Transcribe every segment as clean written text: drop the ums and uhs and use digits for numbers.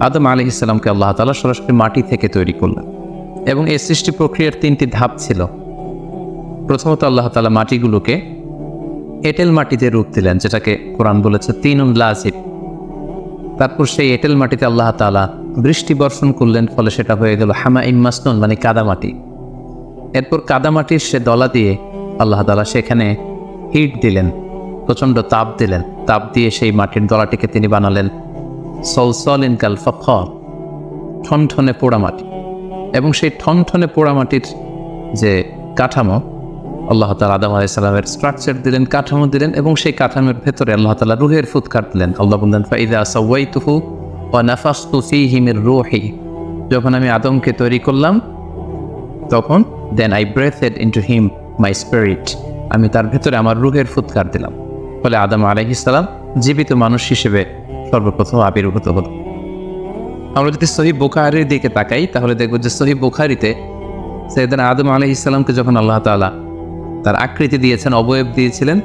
আদম আলাইহিস সালামকে আল্লাহ তাআলা সরাসরি মাটি থেকে তৈরি করলেন এবং এই সৃষ্টি প্রক্রিয়ার 3টি ধাপ ছিল। প্রথমত আল্লাহ তাআলা মাটিগুলোকে এঁটেল মাটিতে রূপ দিলেন, যেটাকে কোরআন বলেছে তিনুন লাযিব। তারপর সেই এঁটেল মাটিতে আল্লাহ তাআলা বৃষ্টি বর্ষণ করলেন, ফলে সেটা হয়ে গেল হামাইম মাসনুন, মানে কাদামাটি। এরপর কাদামাটির সে দলা দিয়ে আল্লাহ তাআলা সেখানে হিট দিলেন, প্রচণ্ড তাপ দিলেন। তাপ দিয়ে সেই মাটির দলাটিকে তিনি বানালেন সলসলিন কাল ফখর, ঠনঠনে পোড়ামাটি। এবং সেই ঠনঠনে পোড়ামাটির যে কাঠামো, আল্লাহ তাআলা আদম আলাইহিস সালামের স্ট্রাকচার দিলেন, কাঠামো দিলেন, এবং সেই কাঠামোর ভেতরে আল্লাহ তাআলা রূহের ফুৎকার দিলেন। আল্লাহ বললেন ফাইযা সাওয়াইতুহু ওয়া নাফাখতু ফীহি মির রূহি, যখন আমি আদমকে তৈরি করলাম তখন then I breathed into him my spirit, আমি তার ভেতরে আমার রূহের ফুৎকার দিলাম। ফলে আদম আলাইহিস সালাম জীবিত মানুষ হিসেবে সর্বপ্রথম আবির্ভূত হল। আমরা যদি সহিহ বুখারীর দিকে তাকাই তাহলে দেখব যে সহিহ বুখারীতে সাইয়েদনা আদম আলাইহিস সালামকে যখন আল্লাহ তাআলা তার আকৃতি দিয়েছেন, অবয়ব দিয়েছিলেন,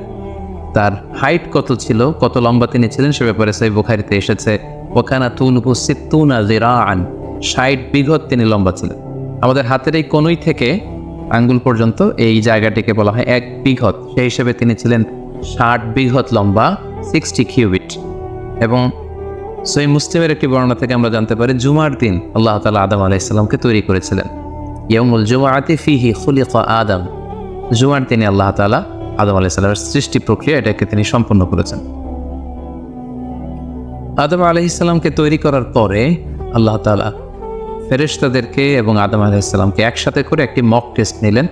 তার হাইট কত ছিল, কত লম্বা তিনি ছিলেন, সে ব্যাপারে সহিহ বুখারীতে এসেছে ওয়াকানা তুনুহু সিত্তুনা যিরাআন, 60 বিঘত তিনি লম্বা ছিলেন। আমাদের হাতের এই কোণই থেকে আঙ্গুল পর্যন্ত এই জায়গাটিকে বলা হয় 1 বিঘত। সেই হিসেবে তিনি ছিলেন 60 বিঘত লম্বা, 60 কিউবিট। এবং সহিহ মুসলিমের একটি বর্ণনা থেকে আমরা জানতে পারি জুমার দিন আল্লাহ তাআলা আদম আলাইহিস সালামকে তৈরি করেছিলেন। ইয়াউমুল জুমআতি ফীহি খুলিকা আদম, জুমার দিনে আল্লাহ তাআলা আদম আলাইহিস সালামের সৃষ্টি প্রক্রিয়া এটাকে তিনি সম্পন্ন করেছেন। আদম আলাইহিস সালামকে তৈরি করার পরে আল্লাহ তাআলা ফেরেশতাদেরকে এবং আদম আলাইহিস সালামকে একসাথে করে একটি মক টেস্ট নিলেন।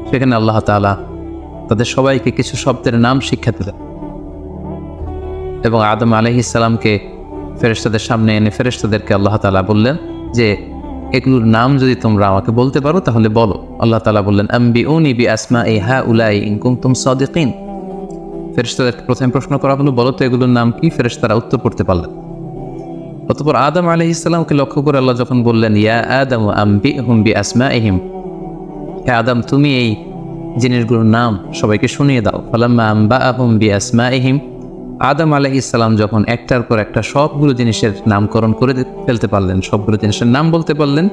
সেখানে আল্লাহ তাআলা তাদের সবাইকে কিছু শব্দের নাম শিক্ষা দিলেন এবং আদম আলাইহিস সালামকে ফেরেশতাদের সামনে এনে ফেরেশতাদেরকে আল্লাহ তাআলা বললেন যে এগুলোর নাম যদি তোমরা আমাকে বলতে পারো তাহলে বলো। আল্লাহ তাআলা বললেন আম্বিউনি বিআসমাই হাউলাই ইন কুনতুম সাদিকিন। ফেরেশতাদেরকে প্রথমে প্রশ্ন করা হলো, বলো তো এগুলোর নাম কি? ফেরেশতারা উত্তর করতে পারলেন। অতঃপর আদম আলাইহিস সালামকে লক্ষ্য করে আল্লাহ যখন বললেন ইয়া আদম আম্বিহুম বিআসমাইহিম, হে আদম তুমি এই জিনিসগুলোর নাম সবাইকে শুনিয়ে দাও। ফালাম্মা আম্বাআহুম বিআসমাইহিম, আদম আলাইহিস সালাম যখন একটার পর একটা সবগুলো জিনিসের নামকরণ করে ফেলতে পারলেন, সবগুলো জিনিসের নাম বলতে পারলেন,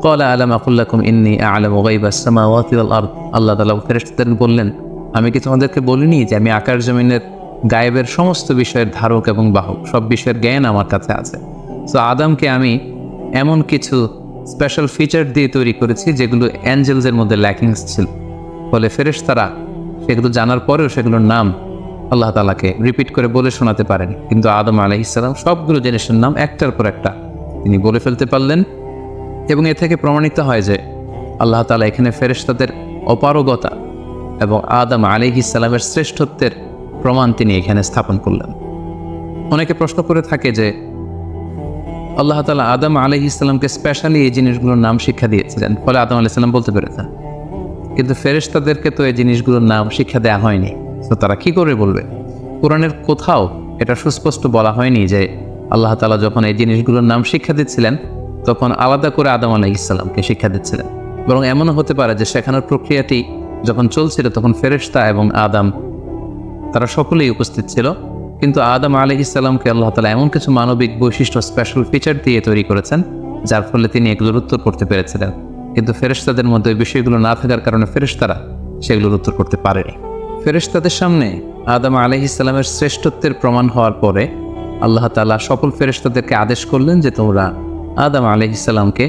ক্বালা আলাম আকুল লাকুম ইন্নী আ'লামু গায়বাস সামাওয়াতি ওয়াল আরদ, আল্লাহ তাআলা ফেরেশতাদের বললেন আমি কি তোমাদেরকে বলিনি যে আমি আকাশ জমিনের গায়েবের সমস্ত বিষয়ের ধারক এবং বাহক, সব বিষয়ের জ্ঞান আমার কাছে আছে। সো আদমকে আমি এমন কিছু স্পেশাল ফিচার দিয়ে তৈরি করেছি যেগুলো অ্যাঞ্জেলসের মধ্যে ল্যাকিংস ছিল। ফলে ফেরেশতারা সেগুলো জানার পরেও সেগুলোর নাম আল্লাহ তাআলাকে রিপিট করে বলে শোনাতে পারেন, কিন্তু আদম আলাইহিস সালাম সবগুলো জিনিসের নাম একটার পর একটা তিনি বলে ফেলতে পারলেন। এবং এ থেকে প্রমাণিত হয় যে আল্লাহ তাআলা এখানে ফেরেশতাদের অপারগতা এবং আদম আলাইহিস সালামের শ্রেষ্ঠত্বের প্রমাণ তিনি এখানে স্থাপন করলেন। অনেকে প্রশ্ন করে থাকে যে আল্লাহ তাআলা আদম আলাইহিস সালামকে স্পেশালি এই জিনিসগুলোর নাম শিক্ষা দিয়েছিলেন, ফলে আদম আলাইহিস সালাম বলতে পেরেছেন, কিন্তু ফেরেশতাদেরকে তো এই জিনিসগুলোর নাম শিক্ষা দেওয়া হয়নি, তো তারা কি করে বলবে? কোরআনের কোথাও এটা সুস্পষ্ট বলা হয়নি যে আল্লাহ তাআলা যখন এই জিনিসগুলোর নাম শিক্ষা দিচ্ছিলেন তখন আলাদা করে আদম আলাইহিস সালামকে শিক্ষা দিচ্ছিলেন। বরং এমনও হতে পারে যে শেখানোর প্রক্রিয়াটি যখন চলছিল তখন ফেরেশতা এবং আদম তারা সকলেই উপস্থিত ছিল, কিন্তু আদম আলাইহিস সালামকে আল্লাহ তাআলা এমন কিছু মানবিক বৈশিষ্ট্য, স্পেশাল ফিচার দিয়ে তৈরি করেছেন যার ফলে তিনি এগুলোর উত্তর করতে পেরেছিলেন। কিন্তু ফেরেশতাদের মধ্যে ওই বিষয়গুলো না থাকার কারণে ফেরেশতারা সেগুলোর উত্তর করতে পারেনি। ফেরেশতাদের সামনে আদম আলাইহিস সালামের শ্রেষ্ঠত্বের প্রমাণ হওয়ার পরে আল্লাহ তাআলা সকল ফেরেশতাদেরকে আদেশ করলেন যে তোমরা আদম আলাইহিস সালামকে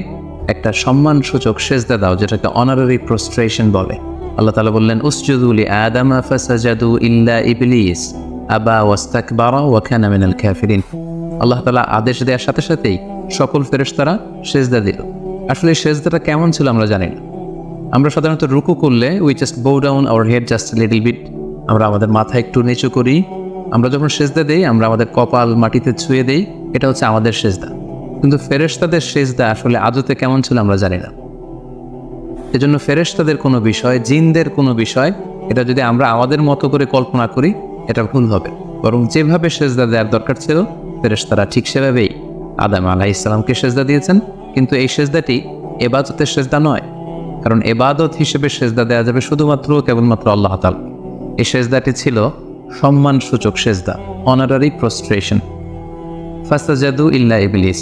একটা সম্মানসূচক সেজদা দাও, যেটাকে অনারারি প্রস্ট্রেশন বলে। আল্লাহ তাআলা বললেন উসজুদু লি আদম ফাসাজাদু ইল্লা ইবলিস আবা ওয়াস্তাকবারা ওয়া কানা মিনাল কাফিরিন। আল্লাহ তাআলা আদেশ দেওয়ার সাথে সাথেই সকল ফেরেশতারা সেজদা দিল। আসলে এই সেজদাটা কেমন ছিল আমরা জানি না। আমরা সাধারণত রুকু করলে we just bow down our head just little bit, আমরা আমাদের মাথা একটু নিচু করি। আমরা যখন সেজদা দেই আমরা আমাদের কপাল মাটিতে ছুঁয়ে দেই, এটা হচ্ছে আমাদের সেজদা। কিন্তু ফেরেশতাদের সেজদা আসলে আদতে কেমন ছিল আমরা জানি না। এজন্য ফেরেশতাদের কোনো বিষয়, জিনদের কোনো বিষয়, এটা যদি আমরা আমাদের মতো করে কল্পনা করি এটা ভুল হবে। বরং যেভাবে সেজদা দেওয়ার দরকার ছিল ফেরেশতারা ঠিক সেভাবেই আদম আলাইহিস সালামকে সেজদা দিয়েছেন। কিন্তু এই সেজদাটি ইবাদতের সেজদা নয়, কারণ ইবাদত হিসেবে সেজদা দেওয়া যাবে শুধুমাত্র কেবলমাত্র আল্লাহ তাআলা। এই সেজদাটি ছিল সম্মানসূচক সেজদা, অনারারি প্রস্ট্রেশন। ফাসতাজাদু ইল্লা ইবলিস,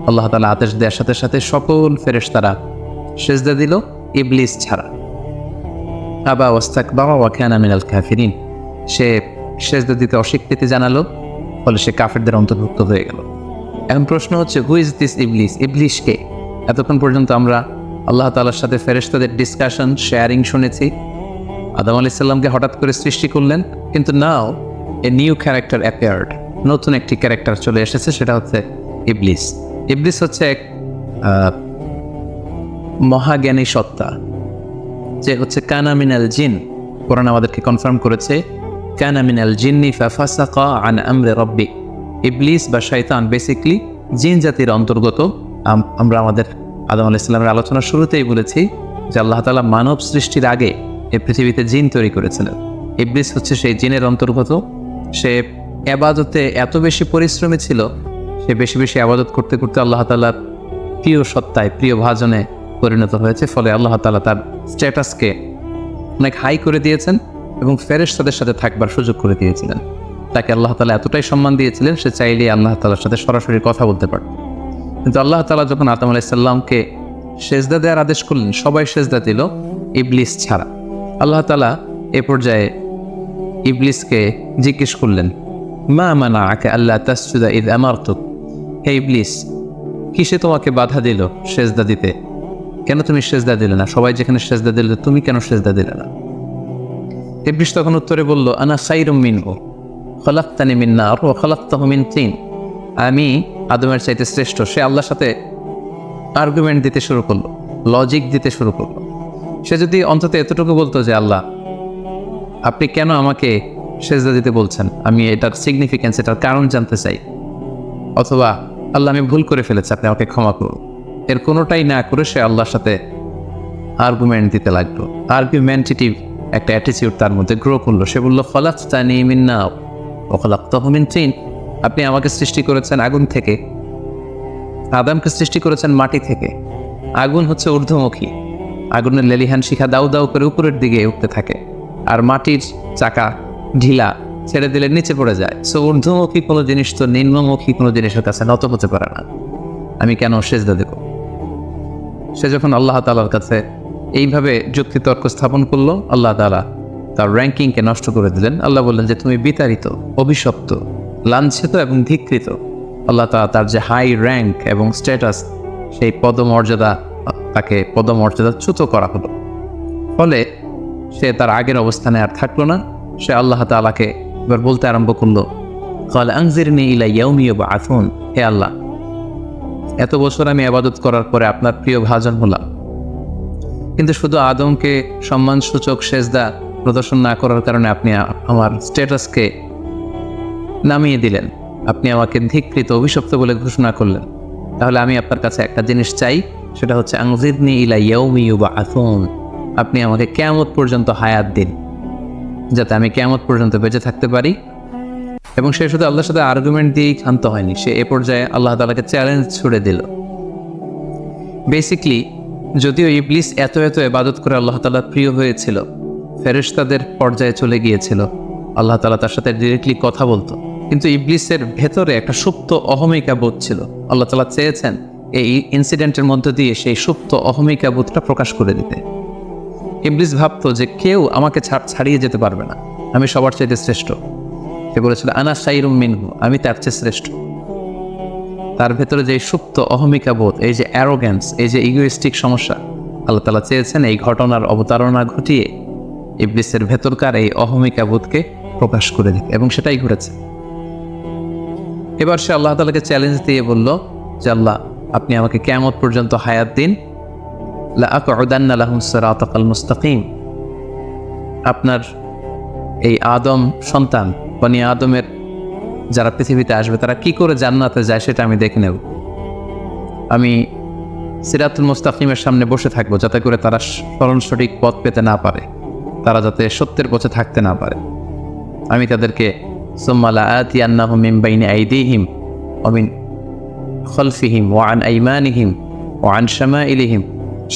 আল্লাহ তাআলা আদেশ দেওয়ার সাথে সাথে সকল ফেরেশতারা সিজদা দিল ইবলিস ছাড়া। আবা ওয়াস্তাকবারা ওয়া কানা মিনাল কাফিরিন, সে সিজদা দিতে অস্বীকৃতি জানালো, ফলে সে কাফেরদের অন্তর্ভুক্ত হয়ে গেল। এখন প্রশ্ন হচ্ছে, হু ইজ দিস ইবলিস? ইবলিস কে? এতক্ষণ পর্যন্ত আমরা আল্লাহ তাআলার সাথে ফেরেশতাদের ডিসকাশন, শেয়ারিং শুনেছি। আদম আলাইহিস সালামকে হঠাৎ করে সৃষ্টি করলেন, কিন্তু নাও এ নিউ ক্যারেক্টার অ্যাপিয়ার্ড, নতুন একটি ক্যারেক্টার চলে এসেছে, সেটা হচ্ছে ইবলিস। ইবলিস হচ্ছে এক মহাজ্ঞানী সত্তা, যে হচ্ছে কানা মিনাল জিন। কোরআন আমাদেরকে কনফার্ম করেছে, কানা মিনাল জিন্নি ফাফাসাকা আন আমরি রাব্বি। ইবলিস বা শয়তান বেসিক্যালি জিন জাতির অন্তর্গত। আমরা আমাদের আদম আলাইহিস সালামের আলোচনার শুরুতেই বলেছি যে আল্লাহ তাআলা মানব সৃষ্টির আগে এই পৃথিবীতে জিন তৈরি করেছিলেন। ইবলিস হচ্ছে সেই জিনের অন্তর্গত। সে ইবাদতে এত বেশি পরিশ্রমী ছিল, সে বেশি বেশি ইবাদত করতে করতে আল্লাহ তাআলার প্রিয় সত্তায়, প্রিয় ভাজনে পরিণত হয়েছে। ফলে আল্লাহ তাআলা তার স্ট্যাটাসকে অনেক হাই করে দিয়েছেন এবং ফেরেশতাদের সাথে থাকবার সুযোগ করে দিয়েছিলেন। তাকে আল্লাহ তাআলা এতটাই সম্মান দিয়েছিলেন, সে চাইলেই আল্লাহ তাআলার সাথে সরাসরি কথা বলতে পারত। কিন্তু আল্লাহ তাআলা যখন আদম আলাইহিস সালামকে সেজদা দেওয়ার আদেশ করলেন, সবাই সেজদা দিল ইবলিস ছাড়া। আল্লাহ তাআলা এ পর্যায়ে ইবলিসকে জিজ্ঞেস করলেন, মা মানাআকা আল্লা তাসজুদা ইয আমারতুক? হে ইবলিস, কিসে তোমাকে বাধা দিল সেজদা দিতে? কেন তুমি সেজদা দিলে না? সবাই যেখানে সেজদা দিল, তুমি কেন সেজদা দিলে না? ইবলিস তখন উত্তরে বলল, আনা খায়রুম মিনহু খলাকতানি মিন নার ওয়া খলাকতাহু মিন তিন। আমি আদমের চাইতে শ্রেষ্ঠ। সে আল্লাহর সাথে আর্গুমেন্ট দিতে শুরু করলো, লজিক দিতে শুরু করলো। সে যদি অন্তত এতটুকু বলতো যে আল্লাহ, আপনি কেন আমাকে সেজদা দিতে বলছেন, আমি এটার সিগনিফিক্যান্স, এটার কারণ জানতে চাই, অথবা আল্লাহ আমি ভুল করে ফেলেছি, আপনি আমাকে ক্ষমা করুন, এর কোনোটাই না করে সে আল্লাহর সাথে আর্গুমেন্ট দিতে লাগলো। আর্গুমেন্টেটিভ একটা অ্যাটিটিউড তার মধ্যে গ্রো করলো। সে বলল, খলাকতানি মিন নার ওয়া খলাকতাহু মিন তিন। আপনি আমাকে সৃষ্টি করেছেন আগুন থেকে, আদমকে সৃষ্টি করেছেন মাটি থেকে। আগুন হচ্ছে ঊর্ধ্বমুখী, আগুনের লেলিহান শিখা দাউ দাউ করে উপরের দিকে উঠতে থাকে, আর মাটির চাকা ঢিলা, ছেড়ে দিলে নিচে পড়ে যায়। সো ঊর্ধ্বমুখী কোনো জিনিস তো নিম্নমুখী কোনো জিনিসের কাছে নত হতে পারে না। আমি কেন সেজদা দেব? সে যখন আল্লাহ তাআলার কাছে এইভাবে যুক্তিতর্ক স্থাপন করলো, আল্লাহ তাআলা তার র্যাঙ্কিংকে নষ্ট করে দিলেন। আল্লাহ বললেন যে তুমি বিতাড়িত, অভিশপ্ত, লাঞ্ছিত এবং ধিক্কৃত। আল্লাহ তাআলা তার যে হাই র্যাঙ্ক এবং স্ট্যাটাস, সেই পদমর্যাদা, তাকে পদমর্যাদাচ্যুত করা হলো। ফলে সে তার আগের অবস্থানে আর থাকলো না। সে আল্লাহ তাআলাকে এবার বলতে আরম্ভ করলো, ক্বাল আনজিরনি ইলা ইয়াউমি ইউবআসুন। হে আল্লাহ, এত বছর আমি ইবাদত করার পরে আপনার প্রিয় ভাজন হলাম, কিন্তু শুধু আদমকে সম্মানসূচক সেজদা প্রদর্শন না করার কারণে আপনি আমার স্ট্যাটাসকে নামিয়ে দিলেন, আপনি আমাকে ধিক্কৃত, অভিশপ্ত বলে ঘোষণা করলেন। তাহলে আমি আপনার কাছে একটা জিনিস চাই, সেটা হচ্ছে আনজিরনি ইলা ইয়াউমি ইউবআসুন। আপনি আমাকে কিয়ামত পর্যন্ত হায়াত দিন, যাতে আমি কিয়ামত পর্যন্ত বেঁচে থাকতে পারি। এবং সে শুধু আল্লাহর সাথে আর্গুমেন্ট দিয়েই ক্ষান্ত হয়নি, সে এ পর্যায়ে আল্লাহ তাআলাকে চ্যালেঞ্জ ছুড়ে দিল। বেসিকলি যদিও ইবলিস এত ইবাদত করে আল্লাহ তাআলার প্রিয় হয়েছিল, ফেরেশতাদের পর্যায়ে চলে গিয়েছিল, আল্লাহ তাআলা তার সাথে ডিরেক্টলি কথা বলতো, কিন্তু ইবলিসের ভেতরে একটা সুপ্ত অহমিকা বোধ ছিল। আল্লাহ তাআলা চেয়েছেন এই ইনসিডেন্টের মধ্য দিয়ে সেই সুপ্ত অহমিকা বোধটা প্রকাশ করে দিতে। ইবলিস ভাবতো যে কেউ আমাকে ছাড়িয়ে যেতে পারবে না, আমি সবার চাইতে শ্রেষ্ঠ। সে বলেছিল, আনা খায়রুম মিনহু, আমি তার চেয়ে শ্রেষ্ঠ। তার ভেতরে যে সুপ্ত অহমিকা বোধ, এই যে অ্যারোগ্যান্স, এই যে ইগোইস্টিক সমস্যা, আল্লাহ তাআলা চেয়েছেন এই ঘটনার অবতারণা ঘটিয়ে ইবলিসের ভেতরকার এই অহমিকা বোধকে প্রকাশ করে দিতে, এবং সেটাই ঘটেছে। এবার সে আল্লাহ তাআলাকে চ্যালেঞ্জ দিয়ে বলল যে আল্লাহ, আপনি আমাকে কিয়ামত পর্যন্ত হায়াত দিন। লা আকউদান্না লাহুম সিরাতাকাল মুস্তাকিম। আপনার এই আদম সন্তান, বনি আদমের যারা পৃথিবীতে আসবে, তারা কি করে জান্নাতে যায় সেটা আমি দেখে নেব। আমি সিরাতুল মুস্তাকিমের সামনে বসে থাকবো, যাতে করে তারা সরল সঠিক পথ পেতে না পারে, তারা যাতে সত্যের পথে থাকতে না পারে। আমি তাদেরকে সুম্মা লাআতিয়ান্নাহুম মিন বাইনি আইদিহিম ওয়া মিন খালফিহিম ওয়া আন আইমানিহিম ওয়া আন শামাইলিহিম,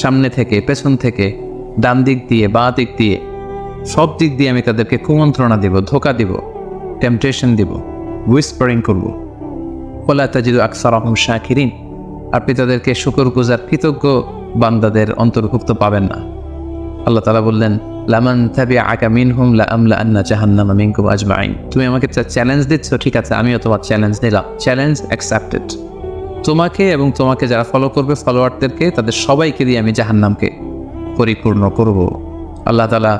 সামনে থেকে, পেছন থেকে, ডান দিক দিয়ে, বাঁ দিক দিয়ে, সব দিক দিয়ে আমি তাদেরকে কুমন্ত্রণা দিব, ধোঁকা দিব, টেম্পটেশন দিব, হুইসপারিং করব। ওয়ালা তাজিদু আকসারাহুম শাকিরিন, আপনি তাদেরকে শুকরগুজার কৃতজ্ঞ বান্দাদের অন্তর্ভুক্ত পাবেন না। আল্লাহ তাআলা বললেন, লামান তাবিআকা মিনহুম লাআমলাআন্না জাহান্নামা মিনকুম আজমাইন। তুমি আমাকে চ্যালেঞ্জ দিচ্ছ, ঠিক আছে, আমিও তোমার চ্যালেঞ্জ নিলাম, চ্যালেঞ্জ অ্যাকসেপ্টেড। তোমাকে এবং তোমাকে যারা ফলো করবে, ফলোয়ারদেরকে, তাদের সবাইকে দিয়ে আমি জাহান্নামকে পরিপূর্ণ করব। আল্লাহ তাআলা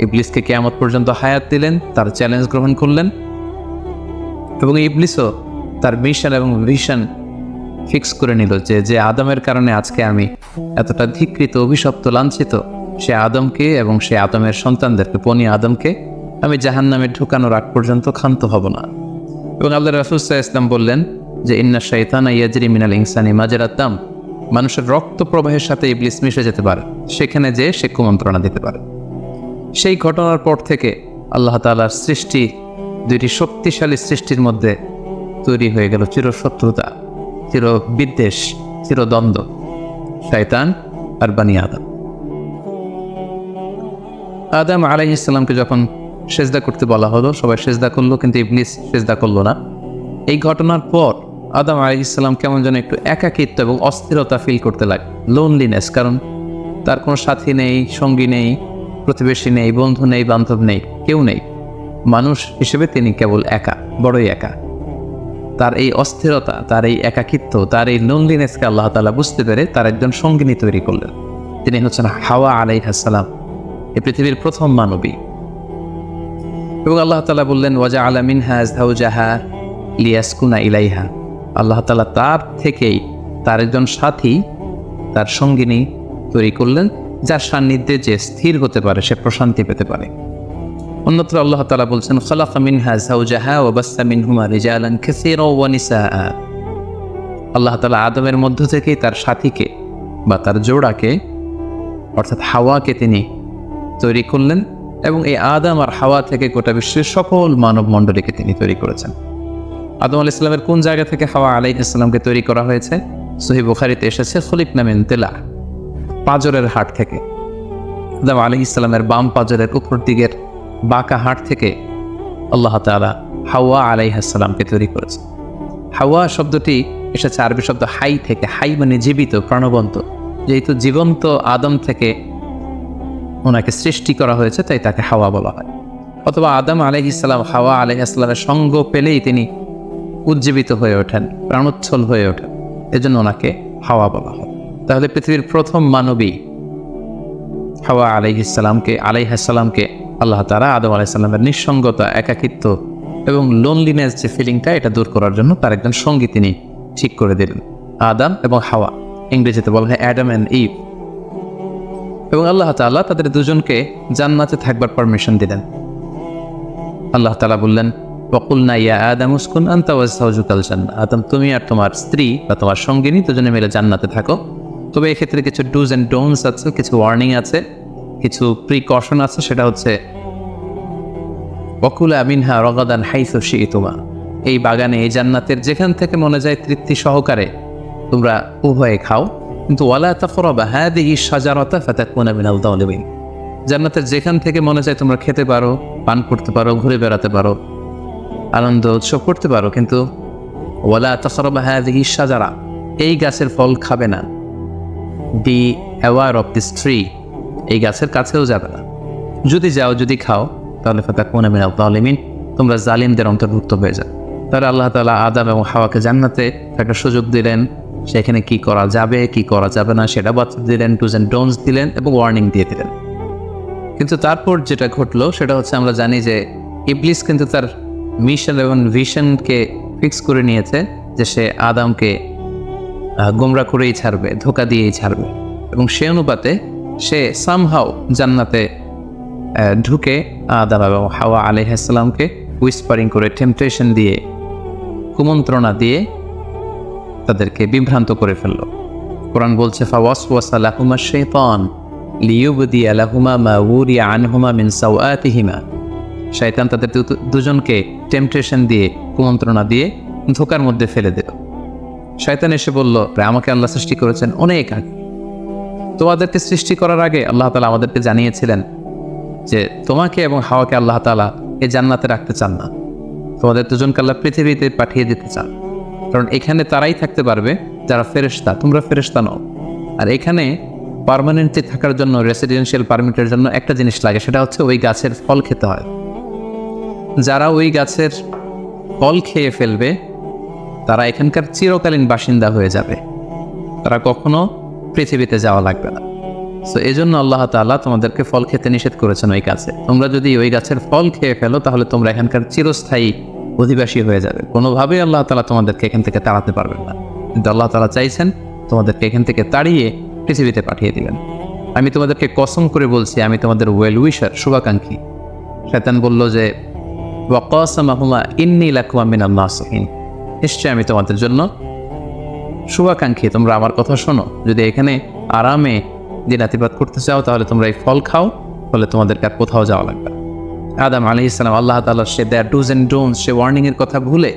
ইবলিসকে কিয়ামত পর্যন্ত হায়াত দিলেন, তার চ্যালেঞ্জ গ্রহণ করলেন, এবং ইবলিসও তার মিশন এবং ভিশন ফিক্স করে নিল যে আদমের কারণে আজকে আমি এতটা ধিক্কৃত, অভিশপ্ত, লাঞ্ছিত, সে আদমকে এবং সে আদমের সন্তানদেরকে, বনি আদমকে আমি জাহান্নামে ঢুকানোর আগ পর্যন্ত ক্ষান্ত হব না। এবং আল্লাহ রাসূল সাল্লাল্লাহু আলাইহি ওয়াসাল্লাম বললেন যে ইন্না শাইতানা ইয়াজরি মিনাল ইনসানি মাজরাদ দাম, মানুষের রক্ত প্রবাহের সাথে ইবলিস মিশে যেতে পারে, সেখানে যে সে কুমন্ত্রণা দিতে পারে। সেই ঘটনার পর থেকে আল্লাহ তাআলার সৃষ্টি, দুইটি শক্তিশালী সৃষ্টির মধ্যে তৈরি হয়ে গেল চিরশত্রুতা, চিরবিদ্বেষ, চিরদ্বন্দ্ব, শয়তান আর বনি আদম। আদম আলাইহিস সালামকে যখন সেজদা করতে বলা হলো, সবাই সেজদা করলো, কিন্তু ইবলিস সেজদা করলো না। এই ঘটনার পর আদম আলাইহিস সালাম কেমন যেন একটু একাকিত্ব এবং অস্থিরতা ফিল করতে লাগে, লোনলিনেস, কারণ তার কোনো সাথী নেই, সঙ্গী নেই, প্রতিবেশী নেই, বন্ধু নেই, বান্ধব নেই, কেউ নেই। মানুষ হিসেবে তিনি কেবল একা, বড়ই একা। তার এই অস্থিরতা, তার এই একাকিত্ব, তার এই লোনলিনেসকে আল্লাহ তাআলা বুঝতে পেরে তার একজন সঙ্গিনী তৈরি করলেন। তিনি হচ্ছেন হাওয়া আলাইহিস সালাম, এই পৃথিবীর প্রথম মানবী। এবং আল্লাহ তাআলা বললেন, ওয়াজআলা মিনহা যাওজাহা লিয়াসকুনা ইলাইহা। আল্লাহ তাআলা তার থেকেই তার একজন সাথী, তার সঙ্গিনী তৈরি করলেন, যার সান্নিধ্যে যে স্থির হতে পারে, সে প্রশান্তি পেতে পারে। অন্যত্র আল্লাহ তাআলা বলছেন, খালাকা মিনহা যাওজাহা ওয়া বাসসা মিনহুমা রিজালান কাসীরা ওয়া নিসাআ। আল্লাহ তাআলা আদমের মধ্য থেকেই তার সাথীকে বা তার জোড়াকে, অর্থাৎ হাওয়াকে তিনি তৈরি করলেন, এবং এই আদম আর হাওয়া থেকে গোটা বিশ্বের সকল মানব মণ্ডলীকে তিনি তৈরি করেছেন। আদম আলাইহিস সালামের কোন জায়গা থেকে হাওয়া আলাইহিস সালামকে তৈরি করা হয়েছে? সহিহ বুখারীতে এসেছে, খুলিকনা মিন তিলা, পাঁজরের হাড় থেকে। আদম আলাইহিস সালামের বাম পাঁজরের উপর দিকের বাঁকা হাড় থেকে আল্লাহ তাআলা হাওয়া আলাইহিস সালামকে তৈরি করেছেন। হাওয়া শব্দটি এসেছে আরবি শব্দ হাই থেকে। হাই মানে জীবিত, প্রাণবন্ত। যেহেতু জীবন্ত আদম থেকে ওনাকে সৃষ্টি করা হয়েছে, তাই তাকে হাওয়া বলা হয়। অথবা আদম আলাইহিস সালাম হাওয়া আলাইহিস সালামের সঙ্গ পেলেই তিনি উজ্জীবিত হয়ে ওঠেন, প্রাণোচ্ছল হয়ে ওঠেন, এজন্য ওনাকে হাওয়া বলা হয়। তাহলে পৃথিবীর প্রথম মানবী হাওয়া আলাইহিস সালামকে আল্লাহ তাআলা আদম আলাইহিস সালামের নিঃসঙ্গতা, একাকিত্ব এবং লোনলিনেস যে ফিলিংটা, এটা দূর করার জন্য তার একজন সঙ্গী তিনি ঠিক করে দিলেন, আদম এবং হাওয়া। ইংরেজিতে বলা হয় অ্যাডাম অ্যান্ড ইভ। এবং আল্লাহ তাআলা তাদের দুজনকে জান্নাতে থাকবার পারমিশন দিলেন। আল্লাহ তাআলা বললেন, ওয়াকুলনা ইয়া আদম উসকুন আনতা ওয়া যাওজুকাল জান্নাহ। আদম, তুমি আর তোমার স্ত্রী বা তোমার সঙ্গিনী দুজনে মিলে জান্নাতে থাকো। তবে এক্ষেত্রে কিছু ডুজ অ্যান্ড ডোন্টস আছে, কিছু ওয়ার্নিং আছে, কিছু প্রিকশন আছে। সেটা হচ্ছে, ওয়াকুলা মিনহা রাগাদান হাইসু শি'তুমা। এই বাগানে, এই জান্নাতের যেখান থেকে মনে যায় তৃপ্তি সহকারে তোমরা উভয়ে খাও, কিন্তু ওয়ালা তাকরাবা হাযিহি শাজারাতা ফাতাকুনা মিনাল যালিমিন। জান্নাতের যেখান থেকে মনে যায় তোমরা খেতে পারো, পান করতে পারো, ঘুরে বেড়াতে পারো, আনন্দ উৎসব করতে পারো, কিন্তু ওয়ালা তাকরাবা হাযিহি শাজারা, এই গাছের ফল খাবে না। Be aware of this tree, এই গাছের কাছেও যাবে না। যদি যাও, যদি খাও, তাহলে ফাতাকুনা মিনাল যালিমিন, তোমরা জালিমদের অন্তর্ভুক্ত হয়ে যাবে। তাহলে আল্লাহ তাআলা আদম এবং হাওয়াকে জান্নাতে থাকার সুযোগ দিলেন, সেখানে কি করা যাবে, কি করা যাবে না সেটা বাতলে দিলেন, ডুজ অ্যান্ড ডোন্টস দিলেন এবং ওয়ার্নিং দিয়ে দিলেন। কিন্তু তারপর যেটা ঘটলো সেটা হচ্ছে, আমরা জানি যে ইবলিস কিন্তু তার মিশন এবং ভিশনকে ফিক্স করে নিয়েছে যে সে আদমকে গোমরা করেই ছাড়বে, ধোঁকা দিয়েই ছাড়বে। এবং সে অনুপাতে সে সামহাও জান্নাতে ঢুকে আদম এবং হাওয়া আলাইহিস সালামকে উইসপারিং করে, টেম্পটেশন দিয়ে, কুমন্ত্রণা দিয়ে তাদেরকে বিভ্রান্ত করে ফেলল। কোরআন বলছে, ফাওয়াসওয়াসা লাহুমা শাইতান লিইউবদিয়া লাহুমা মা উরিয়া আনহুমা মিন সাওআতিহিমা। শয়তান তাদের দুজনকে টেম্পটেশন দিয়ে, কুমন্ত্রণা দিয়ে ধোঁকার মধ্যে ফেলে দিল। শয়তান এসে বলল, আমাকে আল্লাহ সৃষ্টি করেছেন অনেক আগে, তোমাদেরকে সৃষ্টি করার আগে আল্লাহ তাআলা আমাদেরকে জানিয়েছিলেন যে তোমাকে এবং হাওয়াকে আল্লাহ তাআলা এই জান্নাতে রাখতে চান না, তোমাদের দুজনকে আল্লাহ পৃথিবীতে পাঠিয়ে দিতে চান। কারণ এখানে তারাই থাকতে পারবে যারা ফেরেশতা, তোমরা ফেরেশতা নও। আর এখানে পার্মানেন্টলি থাকার জন্য রেসিডেন্সিয়াল পারমিটের জন্য একটা জিনিস লাগে, সেটা হচ্ছে ওই গাছের ফল খেতে হয়। যারা ওই গাছের ফল খেয়ে ফেলবে তারা এখানকার চিরকালীন বাসিন্দা হয়ে যাবে, তারা কখনো পৃথিবীতে যাওয়া লাগবে না। সো এই জন্য আল্লাহ তাআলা তোমাদেরকে ফল খেতে নিষেধ করেছেন ওই গাছে। তোমরা যদি ওই গাছের ফল খেয়ে ফেলো তাহলে তোমরা এখানকার চিরস্থায়ী অধিবাসী হয়ে যাবে। কোনোভাবেই আল্লাহ তাআলা তোমাদেরকে এখান থেকে তাড়াতে পারবেন না, কিন্তু আল্লাহ তাআলা চাইছেন তোমাদেরকে এখান থেকে তাড়িয়ে পৃথিবীতে পাঠিয়ে দিবেন। আমি তোমাদেরকে কসম করে বলছি, আমি তোমাদের ওয়েল উইশার, শুভাকাঙ্ক্ষী। শয়তান বলল যে ওয়াকাসামাহুমা ইন্নী লাকুমা মিনান নাসিহিন, নিশ্চয় আমি তোমাদের জন্য শুভাকাঙ্ক্ষী, তোমরা আমার কথা শোনো। যদি এখানে আরামে দিনাতিপাত করতে চাও তাহলে তোমরা এই ফল খাও, ফলে তোমাদেরকে আর কোথাও যাওয়া লাগবে না। আদম আলাইহিস সালাম আল্লাহ তাআলা সে দেয়ার ডুজ অ্যান্ড ডোন্টস, সে ওয়ার্নিংয়ের কথা ভুলে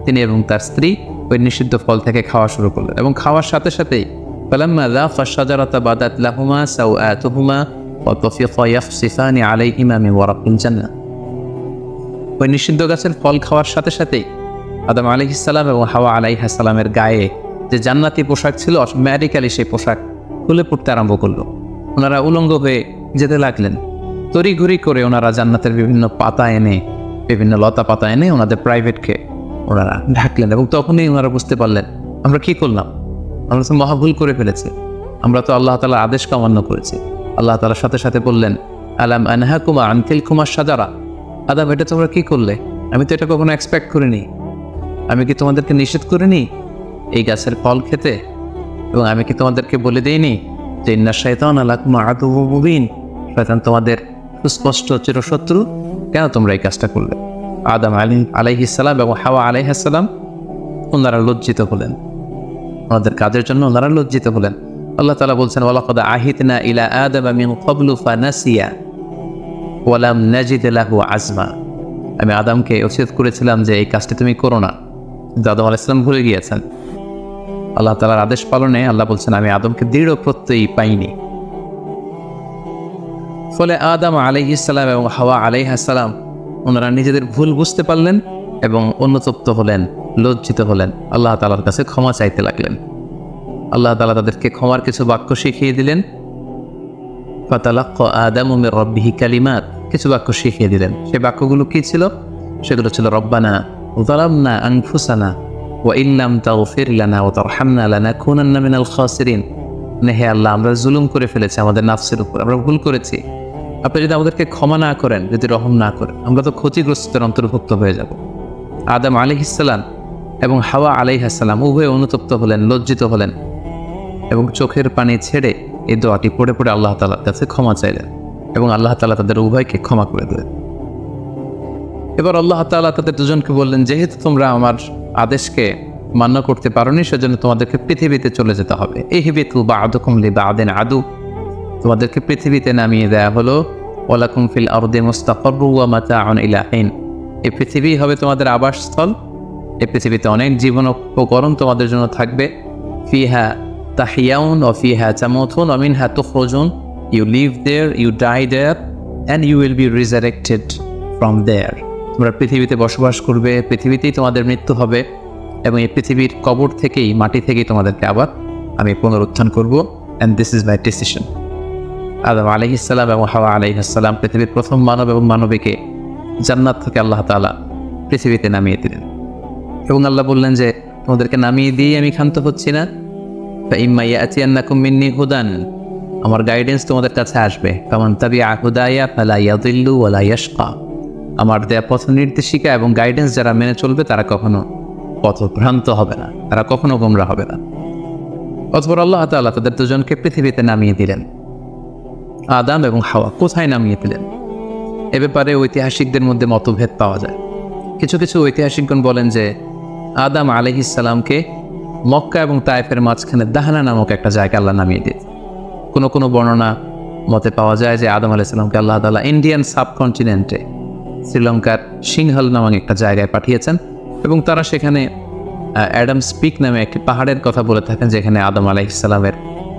তিনি এবং তার স্ত্রী ওই নিষিদ্ধ ফল থেকে খাওয়া শুরু করলেন। এবং খাওয়ার সাথে সাথেই ফালাম্মা যাফা শাজারাতা বাদাত লাহুমা সাওআতুহুমা ওয়া তাফিকা ইয়াখসিফানি আলাইহিমা মিন ওয়ারাকিল জান্নাহ। ওই নিষিদ্ধ গাছের ফল খাওয়ার সাথে সাথেই আদম আলাইহিস সালাম এবং হাওয়া আলাইহিস সালামের গায়ে যে জান্নাতি পোশাক ছিল অটোমেটিক্যালি সেই পোশাক খুলে পড়তে আরম্ভ করলো। ওনারা উলঙ্গ হয়ে যেতে লাগলেন। তড়িঘড়ি করে ওনারা জান্নাতের বিভিন্ন পাতা এনে, বিভিন্ন লতা পাতা এনে ওনাদের প্রাইভেটকে ওনারা ঢাকলেন। এবং তখনই ওনারা বুঝতে পারলেন আমরা কি করলাম, আমরা তো মহাভুল করে ফেলেছি, আমরা তো আল্লাহ তাআলার আদেশকে অমান্য করেছি। আল্লাহ তাআলার সাথে সাথে বললেন আলাম আনহাকুমা আন তিলকুমা শাজারা, আদম এটা তোমরা কি করলে, আমি তো এটা কখনো এক্সপেক্ট করিনি, আমি কি তোমাদেরকে নিষেধ করিনি এই গাছের ফল খেতে? এবং আমি কি তোমাদেরকে বলে দিইনি যে ইন্না শাইতানা লাকুম আদুউম মুবিন, শয়তান তোমাদের সুস্পষ্ট চিরশত্রু? কেন তোমরা এই কাজটা করলে? আদম আলাইহিস সালাম এবং হাওয়া আলাইহিস সালাম ওনারা লজ্জিত হলেন, ওনাদের কাজের জন্য ওনারা লজ্জিত হলেন। আল্লাহ তাআলা বলছেন ওয়ালাকাদ আহিদনা ইলা আদামা মিন ক্বাবলু ফানাসিয়া ওয়া লাম নাজিদ লাহু আজমা, আমি আদমকে ওসিয়ত করেছিলাম যে এই কাজটি তুমি করো না, কিন্তু আদম আলাইহিস সালাম ভুলে গিয়েছেন। আল্লাহ তাআলার আদেশ পালনে আল্লাহ বলছেন আমি আদমকে দৃঢ় প্রত্যয়ী পাইনি। ফলে আদম আলাইহিস সালাম এবং হাওয়া আলাইহিস সালাম ওনারা নিজেদের ভুল বুঝতে পারলেন এবং অনুতপ্ত হলেন, লজ্জিত হলেন, আল্লাহ তাআলার কাছে ক্ষমা চাইতে লাগলেন। আল্লাহ তাআলা তাদেরকে ক্ষমার কিছু বাক্য শিখিয়ে দিলেন। ফাতালাক্কা আদামু মির রাব্বিহি কালিমাত, কিছু বাক্য শিখিয়ে দিলেন। সেই বাক্যগুলো কি ছিল? সেগুলো ছিল রব্বানা যালামনা আনফুসানা ওয়া ইল্লাম তাগফির লানা ওয়া তারহামনা লানাকুনান্না মিনাল খাসিরিন, হে আল্লাহ আমরা জুলুম করে ফেলেছি আমাদের নাফসের উপর, আমরা ভুল করেছি, আপনি যদি আমাদেরকে ক্ষমা না করেন, যদি রহম না করেন, আমরা তো ক্ষতিগ্রস্তদের অন্তর্ভুক্ত হয়ে যাব। আদম আলাইহিস সালাম এবং হাওয়া আলাইহিস সালাম উভয়ে অনুতপ্ত হলেন, লজ্জিত হলেন এবং চোখের পানি ছেড়ে এই দোয়াটি পড়ে পড়ে আল্লাহ তাআলার কাছে ক্ষমা চাইলেন এবং আল্লাহ তাআলা তাদের উভয়কে ক্ষমা করে দিলেন। এবার আল্লাহ তাআলা তাদের দুজনকে বললেন যেহেতু তোমরা আমার আদেশকে মান্য করতে পারোনি, সেজন্য তোমাদেরকে পৃথিবীতে চলে যেতে হবে। ইহবিতু বা'দুকুম লিবা'দিন আদু, তোমাদেরকে পৃথিবীতে নামিয়ে দেয়া হলো। ওয়ালাকুম ফিল আরদি মুস্তাকাররু ওয়া মাতাউন ইলা হিন, এই পৃথিবী হবে তোমাদের আবাসস্থল, এই পৃথিবীতে অনেক জীবন উপকরণ তোমাদের জন্য থাকবে। ফিহা তাহিয়াউন ওয়া ফিহা তামুতুন ওয়া মিনহা তুখরাজুন, you live there, you die there and you will be resurrected from there. তোমরা পৃথিবীতে বসবাস করবে, পৃথিবীতেই তোমাদের মৃত্যু হবে এবং এই পৃথিবীর কবর থেকেই, মাটি থেকেই তোমাদেরকে আবার আমি পুনরুত্থান করব। And this is my decision. Adam আলাইহিস সালাম এবং হাওয়া আলাইহিস সালাম পৃথিবীর প্রথম মানব এবং মানবীকে জান্নাত থেকে আল্লাহ তাআলা পৃথিবীতে নামিয়ে দিলেন এবং আল্লাহ বললেন যে তোমাদেরকে নামিয়ে দিয়ে আমি ক্ষান্ত হচ্ছি না। ফাইম্মা ইয়াতিয়ান্নাকুম মিন্নি হুদান, আমার গাইডেন্স তোমাদের কাছে আসবে। ফামান তাবিআ হুদায়া ফালা ইয়াদিল্লু ওয়া লা ইয়াশকা, আমার দেয়া পথ নির্দেশিকা এবং গাইডেন্স যারা মেনে চলবে তারা কখনো পথভ্রান্ত হবে না, তারা কখনো গোমরাহ হবে না। অতঃপর আল্লাহ তাআলা তাদের দুজনকে পৃথিবীতে নামিয়ে দিলেন। আদম এবং হাওয়া কোথায় নামিয়ে দিলেন এ ব্যাপারে ঐতিহাসিকদের মধ্যে মতভেদ পাওয়া যায়। কিছু কিছু ঐতিহাসিকগণ বলেন যে আদম আলাইহিস সালামকে মক্কা এবং তায়েফের মাঝখানে দাহানা নামক একটা জায়গা আল্লাহ নামিয়ে দিয়েছে। কোনো কোনো বর্ণনা মতে পাওয়া যায় যে আদম আলাইহিস সালামকে আল্লাহ তাআলা ইন্ডিয়ান সাবকন্টিনেন্টে শ্রীলঙ্কার সিংহল নামক একটা জায়গায় পাঠিয়েছেন এবং তারা সেখানে অ্যাডামস পিক নামে একটি পাহাড়ের কথা বলে থাকেন, যেখানে আদম আলাইহিস সালামের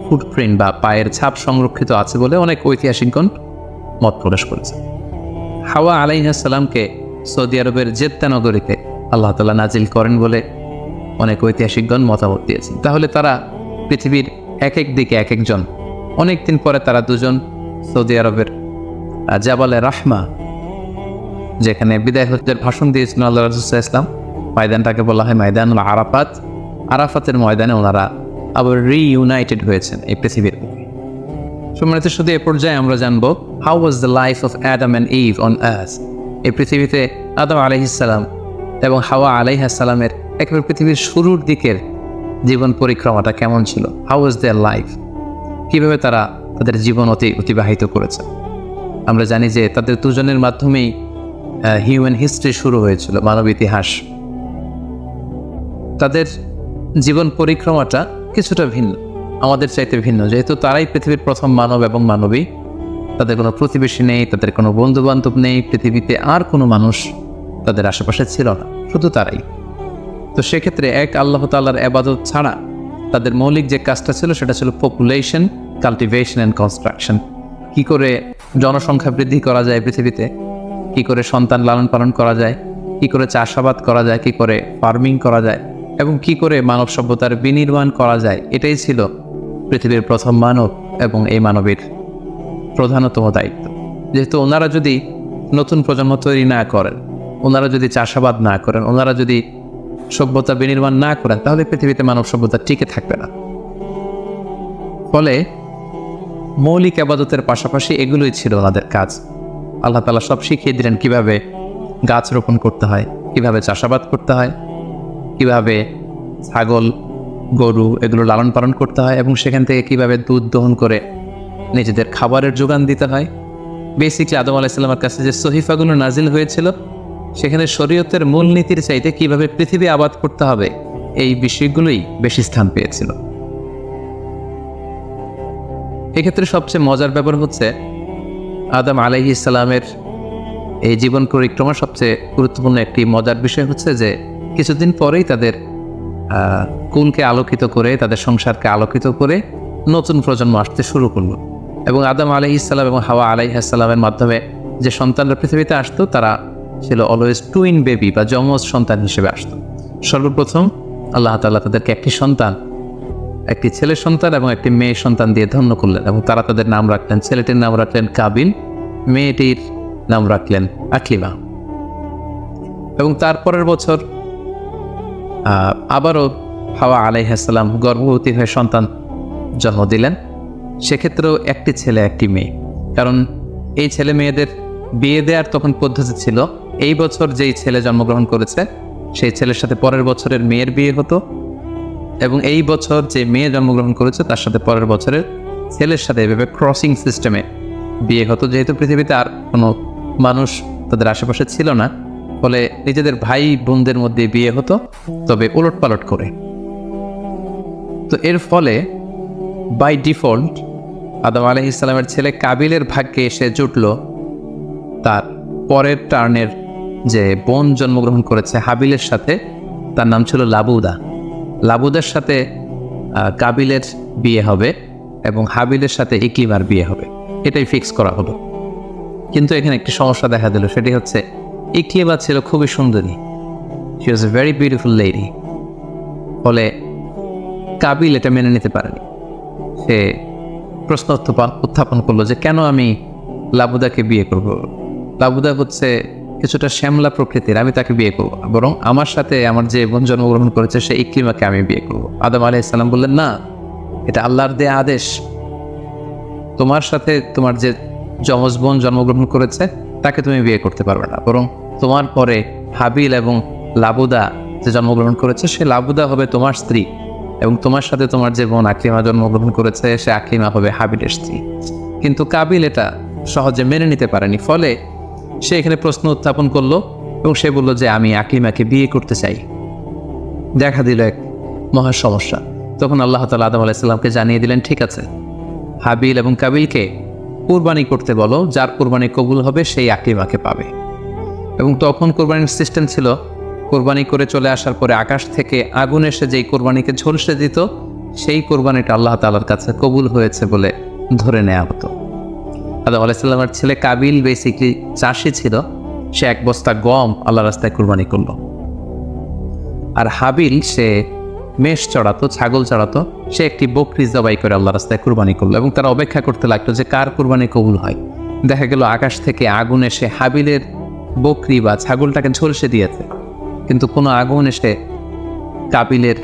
ফুটপ্রিন্ট বা পায়ের ছাপ সংরক্ষিত আছে বলে অনেক ঐতিহাসিকগণ মত প্রকাশ করেছে। হাওয়া আলাইহিস সালামকে সৌদি আরবের জেদ্দা নগরীতে আল্লাহ তাআলা নাজিল করেন বলে অনেক ঐতিহাসিকগণ মতামত দিয়েছেন। তাহলে তারা পৃথিবীর এক এক দিকে এক একজন, অনেক দিন পরে তারা দুজন সৌদি আরবের জাবালে রাহমা, যেখানে বিদায় হজ্জের ভাষণ দিয়েছিলেন আল্লাহ রাসূল সাল্লাল্লাহু আলাইহি ওয়াসাল্লাম, ময়দানটাকে বলা হয় ময়দানুল আরাফাত। আরাফাতের ময়দানে ওনারা আবার রিইউনাইটেড হয়েছেন এই পৃথিবীর বুকে। সম্মানিত শুধু এ পর্যায়ে আমরা জানবো how was the life of Adam and Eve on earth. এই পৃথিবীতে আদম আলাইহিস সালাম এবং হাওয়া আলাইহিস সালামের একেবারে পৃথিবীর শুরুর দিকের জীবন পরিক্রমাটা কেমন ছিল, হাউ ওয়াজ দেয়ার লাইফ, কীভাবে তারা তাদের জীবন অতিবাহিত করেছে। আমরা জানি যে তাদের দুজনের মাধ্যমেই হিউম্যান হিস্ট্রি শুরু হয়েছিল, মানব ইতিহাস। তাদের জীবন পরিক্রমাটা কিছুটা ভিন্ন, আমাদের চাইতে ভিন্ন, যেহেতু তারাই পৃথিবীর প্রথম মানব এবং মানবী। তাদের কোনো প্রতিবেশী নেই, তাদের কোনো বন্ধু বান্ধব নেই, পৃথিবীতে আর কোনো মানুষ তাদের আশেপাশে ছিল না, শুধু তারাই। তো সেক্ষেত্রে এক আল্লাহ তাআলার ইবাদত ছাড়া তাদের মৌলিক যে কাজটা ছিল সেটা ছিল পপুলেশন, কাল্টিভেশন অ্যান্ড কনস্ট্রাকশন। কী করে জনসংখ্যা বৃদ্ধি করা যায় পৃথিবীতে, কী করে সন্তান লালন পালন করা যায়, কী করে চাষাবাদ করা যায়, কী করে ফার্মিং করা যায়, এবং কী করে মানব সভ্যতার বিনির্মাণ করা যায়, এটাই ছিল পৃথিবীর প্রথম মানব এবং এই মানবের প্রধানতম দায়িত্ব। যেহেতু ওনারা যদি নতুন প্রজন্ম তৈরি না করেন, ওনারা যদি চাষাবাদ না করেন, ওনারা যদি সভ্যতা বিনির্মাণ না করেন, তাহলে পৃথিবীতে মানব সভ্যতা টিকে থাকবে না। ফলে মৌলিক ইবাদতের পাশাপাশি এগুলোই ছিল ওনাদের কাজ। আল্লাহ তাআলা সব শিখিয়ে দিলেন কিভাবে গাছ রোপণ করতে হয়, কিভাবে চাষাবাদ করতে হয়, কিভাবে ছাগল গরু এগুলো লালন পালন করতে হয়, এবং সেখান থেকে কিভাবে দুধ দহন করে নিজেদের খাবারের যোগান দিতে হয়। বেসিকলি আদম আলাইহিস সালামের কাছে যে সহিফাগুলো নাজিল হয়েছিল, সেখানে শরীয়তের মূলনীতির চাইতে কিভাবে পৃথিবী আবাদ করতে হবে এই বিষয়গুলোই বেশি স্থান পেয়েছিল। এক্ষেত্রে সবচেয়ে মজার ব্যাপার হচ্ছে আদম আলাইহিস সালামের এই জীবন পরিক্রমার সবচেয়ে গুরুত্বপূর্ণ একটি মজার বিষয় হচ্ছে যে কিছুদিন পরেই তাদের কুলকে আলোকিত করে, তাদের সংসারকে আলোকিত করে নতুন প্রজন্ম আসতে শুরু করলো। এবং আদম আলাইহিস সালাম এবং হাওয়া আলাইহিস সালামের মাধ্যমে যে সন্তানরা পৃথিবীতে আসতো, তারা ছিল অলওয়েজ টুইন বেবি বা যমজ সন্তান হিসেবে আসতো। সর্বপ্রথম আল্লাহ তাআলা তাদেরকে একটি সন্তান, একটি ছেলে সন্তান এবং একটি মেয়ে সন্তান দিয়ে ধন্য করলেন, এবং তারা তাদের নাম রাখলেন, ছেলেটির নাম রাখলেন কাবিল, মেয়েটির নাম রাখলেন আকলিমা। এবং তারপরের বছর আবারও হাওয়া আলাইহিস সালাম গর্ভবতী হয়ে সন্তান জন্ম দিলেন। সেক্ষেত্রেও একটি ছেলে একটি মেয়ে, কারণ এই ছেলে মেয়েদের বিয়ে দেওয়ার তখন পদ্ধতি ছিল এই বছর যেই ছেলে জন্মগ্রহণ করেছে সেই ছেলের সাথে পরের বছরের মেয়ের বিয়ে হতো, এবং এই বছর যে মেয়ে জন্মগ্রহণ করেছে তার সাথে পরের বছরের ছেলের সাথে এভাবে ক্রসিং সিস্টেমে বিয়ে হতো। যেহেতু পৃথিবীতে আর কোনো মানুষ তাদের আশেপাশে ছিল না, ফলে নিজেদের ভাই বোনদের মধ্যে বিয়ে হতো, তবে ওলট পালট করে। তো এর ফলে বাই ডিফল্ট আদম আলাইহিস সালামের ছেলে কাবিলের ভাগ্যে এসে জুটল তার পরের টার্নের যে বোন জন্মগ্রহণ করেছে হাবিলের সাথে, তার নাম ছিল লাবুদা। লাবুদার সাথে কাবিলের বিয়ে হবে এবং হাবিলের সাথে ইকলিমার বিয়ে হবে, এটাই ফিক্স করা হলো। কিন্তু এখানে একটি সমস্যা দেখা দিল, সেটি হচ্ছে ইকলিমা ছিল খুবই সুন্দরী, she was a very beautiful lady. ফলে কাবিল এটা মেনে নিতে পারেনি। সে প্রশ্ন উত্থাপন করলো যে কেন আমি লাবুদাকে বিয়ে করব? লাবুদা হচ্ছে কিছুটা শ্যামলা প্রকৃতির, আমি তাকে বিয়ে করব, বরং আমার সাথে আমার যে বোন জন্মগ্রহণ করেছে সে ইকলিমাকে আমি বিয়ে করব। আদম আলাইহিস সালাম বললেন, না, এটা আল্লাহর দেয়া আদেশ। তোমার সাথে তোমার যে যমজ বোন জন্মগ্রহণ করেছে তাকে তুমি বিয়ে করতে পারবে না, বরং তোমার পরে হাবিল এবং লাবুদা যে জন্মগ্রহণ করেছে সে লাবুদা হবে তোমার স্ত্রী, এবং তোমার সাথে তোমার যে বোন আকলিমা জন্মগ্রহণ করেছে সে আকলিমা হবে হাবিলের স্ত্রী। কিন্তু কাবিল এটা সহজে মেনে নিতে পারেনি। ফলে সে এখানে প্রশ্ন উত্থাপন করলো এবং সে বলল যে আমি আকলিমাকে বিয়ে করতে চাই। দেখা দিল এক মহা সমস্যা। তখন আল্লাহ তাআলা আদম আলাইহিস সালামকে জানিয়ে দিলেন, ঠিক আছে, হাবিল এবং কাবিলকে কুরবানি করতে বলো, যার কুরবানি কবুল হবে সেই আকলিমাকে পাবে। এবং তখন কুরবানির সিস্টেম ছিল, কোরবানি করে চলে আসার পরে আকাশ থেকে আগুন এসে যেই কোরবানিকে ঝলসে দিত, সেই কোরবানিটা আল্লাহ তাআলার কাছে কবুল হয়েছে বলে ধরে নেওয়া হতো। আদম আলাইহিস সালামের ছেলে কাবিল বেসিকলি চাষি ছিল, সে এক বস্তা গম আল্লাহ রাস্তায় কোরবানি করলো। আর হাবিল সে মেষ চড়াতো, ছাগল চড়াতো, সে একটি বকরি জবাই করে আল্লাহ রাস্তায় কুরবানি করলো এবং তারা অপেক্ষা করতে লাগলো যে কার কুরবানি কবুল হয়। দেখা গেল আকাশ থেকে আগুন এসে হাবিলের বকরি বা ছাগলটাকে ঝলসে দিয়েছে, কিন্তু কোনো আগুন এসে কাবিলের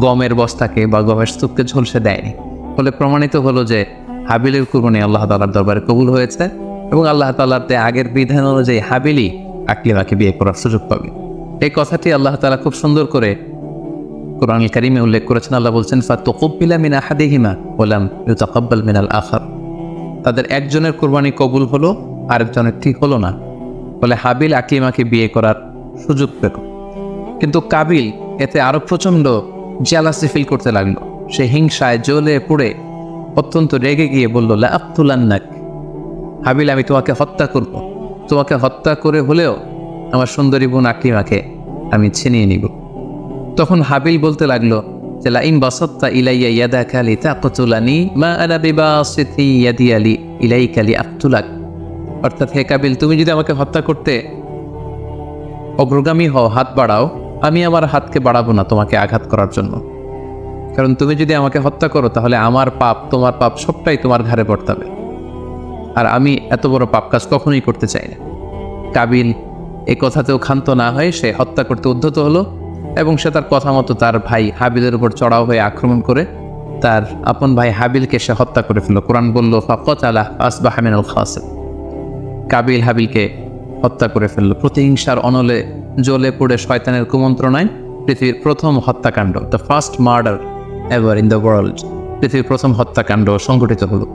গমের বস্তাকে বা গমের স্তূপকে ঝলসে দেয়নি। ফলে প্রমাণিত হলো যে হাবিলের কুরবানি আল্লাহ তাআলার দরবারে কবুল হয়েছে এবং আল্লাহ তাআলার আগের বিধান অনুযায়ী হাবিলই আকলিমাকে বিয়ে করার সুযোগ পাবে। এই কথাটি আল্লাহ তাআলা খুব সুন্দর করে কোরআনুল কারীমে উল্লেখ করেছেন। আল্লাহ বলছেন, ফাতুকুব্বিলা মিন আহাদিহিমা ওয়া লাম ইউতাকাব্বাল মিনাল আখার। তাদের একজনের কুরবানি কবুল হলো, আরেকজনের ঠিক হলো না। ফলে হাবিল আকলিমাকে বিয়ে করার সুযোগ পেল, কিন্তু কাবিল এতে আরো প্রচন্ড জেলাসি ফিল করতে লাগলো। সে হিংসায় জ্বলে পুড়ে অত্যন্ত রেগে গিয়ে বলল, লা আক্তুলান্নাক, হাবিল আমি তোমাকে হত্যা করব, তোমাকে হত্যা করে হলেও আমার সুন্দরী বোন আকলিমাকে আমি ছিনিয়ে নিব। তখন হাবিল বলতে লাগলো যে, লাইন বাসাত্তা ইলাইয়া ইয়াদাকা লিতাকতুলানি মা আনা বিবাসিতি ইয়াদি আলি ইলাইকা লিআকতুলাক। অর্থাৎ, হে কাবিল, তুমি যদি আমাকে হত্যা করতে অগ্রগামী হও, হাত বাড়াও, আমি আমার হাতকে বাড়াবো না তোমাকে আঘাত করার জন্য। কারণ তুমি যদি আমাকে হত্যা করো তাহলে আমার পাপ, তোমার পাপ সবটাই তোমার ঘাড়ে বর্তাবে, আর আমি এত বড় পাপ কাজ কখনোই করতে চাই না। কাবিল এই কথাতেও ক্ষান্ত না হয়ে সে হত্যা করতে উদ্ধত হলো এবং সে তার কথা মতো তার ভাই হাবিলের উপর চড়াও হয়ে আক্রমণ করে তার আপন ভাই হাবিলকে সে হত্যা করে ফেলল। কোরআন বলল, ফাকাতালা আসবাহা মিনাল খাসির। কাবিল হাবিলকে হত্যা করে ফেলল। প্রতিহিংসার অনলে জ্বলে পড়ে শয়তানের কুমন্ত্রণায় পৃথিবীর প্রথম হত্যাকাণ্ড, the first murder ever in the world, পৃথিবীর প্রথম হত্যাকাণ্ড সংঘটিত হলো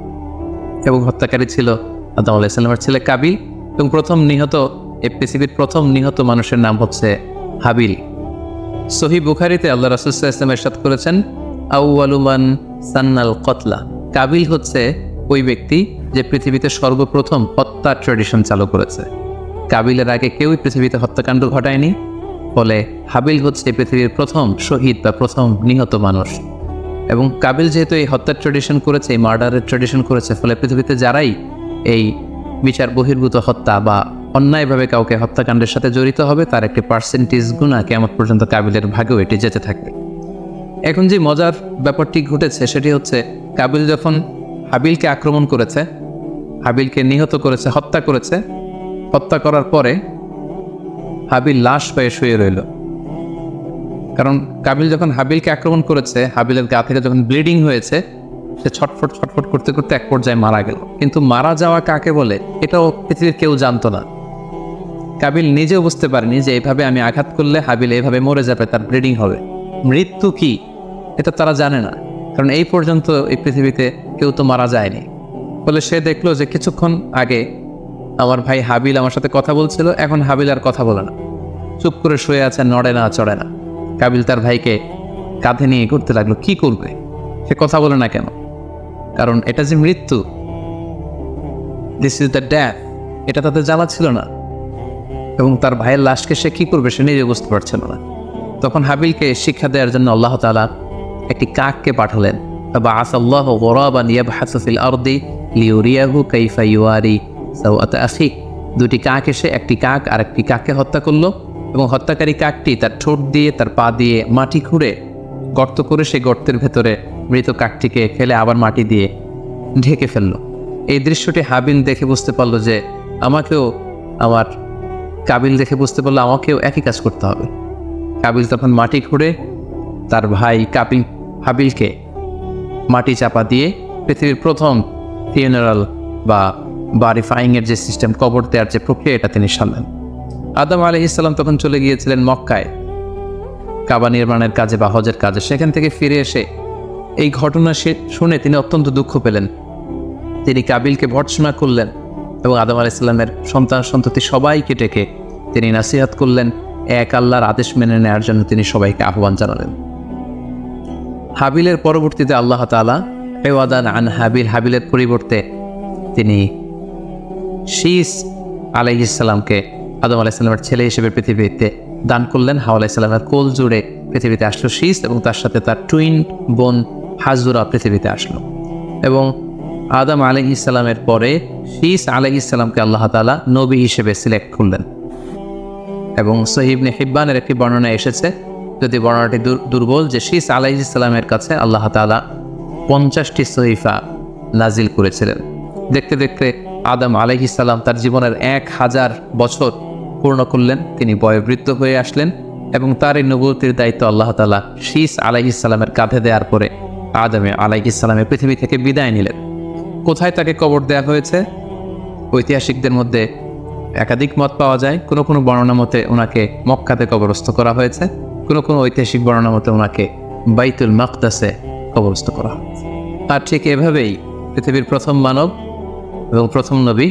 এবং হত্যাকারী ছিল আদম আলাইহিস সালামের ছেলে কাবিল এবং এই পৃথিবীর প্রথম নিহত মানুষের নাম হচ্ছে হাবিল। সহিহ বুখারীতে আল্লাহ রাসূল সাল্লাল্লাহু আলাইহি ওয়াসাল্লাম ইরশাদ করেছেন, আউয়ালু মান সান্নাল কতলা। কাবিল হচ্ছে ওই ব্যক্তি যে পৃথিবীতে সর্বপ্রথম হত্যা ট্র্যাডিশন চালু করেছে। কাবিলের আগে কেউই পৃথিবীতে হত্যাকাণ্ড ঘটায়নি, ফলে হাবিল হচ্ছে পৃথিবীর প্রথম শহীদ বা প্রথম নিহত মানুষ। এবং কাবিল যেহেতু এই হত্যার ট্র্যাডিশন করেছে, এই মার্ডারের ট্র্যাডিশন করেছে, ফলে পৃথিবীতে যারাই এই বিচার বহির্ভূত হত্যা বা অন্যায়ভাবে কাউকে হত্যাকাণ্ডের সাথে জড়িত হবে তার একটি পার্সেন্টেজ গুণা কিয়ামত পর্যন্ত কাবিলের ভাগেও এটি যেতে থাকবে। এখন যে মজার ব্যাপারটি ঘটেছে সেটি হচ্ছে, কাবিল যখন হাবিলকে আক্রমণ করেছে, হাবিলকে নিহত করেছে, হত্যা করার পরে হাবিল লাশ হয়ে শুয়ে রইল। কারণ কাবিল যখন হাবিলকে আক্রমণ করেছে, হাবিলের গা থেকে যখন ব্লিডিং হয়েছে, সে ছটফট করতে করতে এক পর্যায়ে মারা গেল। কিন্তু মারা যাওয়া কাকে বলে এটাও পৃথিবীর কেউ জানতো না। কাবিল নিজেও বুঝতে পারেনি যে এইভাবে আমি আঘাত করলে হাবিল এইভাবে মরে যাবে, তার ব্লিডিং হবে। মৃত্যু কি এটা তারা জানে না, কারণ এই পর্যন্ত এই পৃথিবীতে কেউ তো মারা যায়নি। ফলে সে দেখলো যে কিছুক্ষণ আগে আমার ভাই হাবিল আমার সাথে কথা বলছিল, এখন হাবিল আর কথা বলে না, চুপ করে শুয়ে আছে, নড়ে না চড়ে না। কাবিল তার ভাইকে কাঁধে নিয়ে ঘুরতে লাগলো। কি করবে? সে কথা বলে না কেন? কারণ এটা যে মৃত্যু, দিস ইজ দ্য ডেথ, এটা তাদের জানা ছিল না। এবং তার ভাইয়ের লাশকে সে কি করবে সে নিজে বুঝতে পারছিল না। তখন হাবিলকে শিক্ষা দেওয়ার জন্য আল্লাহ তাআলা একটি কাককে পাঠালেন। বাআসাল্লাহু গুরাবান ইয়াবহাসু ফিল আরদি লিউরিয়াহু কাইফা ইউয়ারি সাওআতা আখি। দুটি কাক এসে একটি কাক আর একটি কাককে হত্যা করলো এবং হত্যাকারী কাকটি তার ঠোঁট দিয়ে তার পা দিয়ে মাটি খুঁড়ে গর্ত করে সেই গর্তের ভেতরে মৃত কাকটিকে ফেলে আবার মাটি দিয়ে ঢেকে ফেললো। এই দৃশ্যটি হাবিল দেখে বুঝতে পারলো যে কাবিল দেখে বুঝতে পারলো আমাকেও একই কাজ করতে হবে। কাবিল তখন মাটি খুঁড়ে তার ভাই হাবিলকে মাটি চাপা দিয়ে পৃথিবীর প্রথম ফিউনারাল বা বারিফাইংয়ের যে সিস্টেম, কবর দেওয়ার যে প্রক্রিয়া, এটা তিনি সারলেন। আদম আলাইহিস সালাম তখন চলে গিয়েছিলেন মক্কায় কাবা নির্মাণের কাজে বা হজের কাজে। সেখান থেকে ফিরে এসে এই ঘটনা শুনে তিনি অত্যন্ত দুঃখ পেলেন। তিনি কাবিলকে ভর্ৎসনা করলেন এবং আদম আলাইহিস সালামের সন্তান সন্ততি সবাইকে ডেকে তিনি নাসিহাত করলেন, এক আল্লাহর আদেশ মেনে নেওয়ার জন্য তিনি সবাইকে আহ্বান জানালেন। হাবিলের পরবর্তীতে আল্লাহ তাআলা এওয়াদান আন হাবিলের পরিবর্তে তিনি শীস আলাইহিস সালামকে আদম আলাইহিস সালামের ছেলে হিসেবে পৃথিবীতে দান করলেন। হাওয়া আলাইহিস সালামের কোল জুড়ে পৃথিবীতে আসলো শীস এবং তার সাথে তার টুইন বোন হাজুরা পৃথিবীতে আসলো। এবং আদম আলাইহিস সালামের পরে শীস আলাইহিস সালামকে আল্লাহ তাআলা নবী হিসেবে সিলেক্ট করলেন। এবং সহিহ ইবনে হিব্বানের একটি বর্ণনা এসেছে যদি বর্ণনাটি দুর্বল, যে শীস আলাইহিস সালামের কাছে আল্লাহ তাআলা 50টি সহিফা নাজিল করেছিলেন। দেখতে দেখতে আদম আলাইহিস সালাম তার জীবনের 1000 বছর পূর্ণ করলেন, তিনি বয়োবৃদ্ধ হয়ে আসলেন এবং তার এই নবুয়তির দায়িত্ব আল্লাহ তাআলা শীস আলাইহিস সালামের কাঁধে দেওয়ার পরে আদম আলাইহিস সালামের পৃথিবী থেকে বিদায় নিলেন। কোথায় তাকে কবর দেওয়া হয়েছে? ঐতিহাসিকদের মধ্যে একাধিক মত পাওয়া যায়। কোনো কোনো বর্ণনা মতে ওনাকে মক্কাতে কবরস্থ করা হয়েছে, কোনো কোনো ঐতিহাসিক বর্ণনা মতে ওনাকে বাইতুল মাকদাসে কবরস্থ করা হয়েছে। আর ঠিক এভাবেই পৃথিবীর প্রথম মানব এবং প্রথম নবী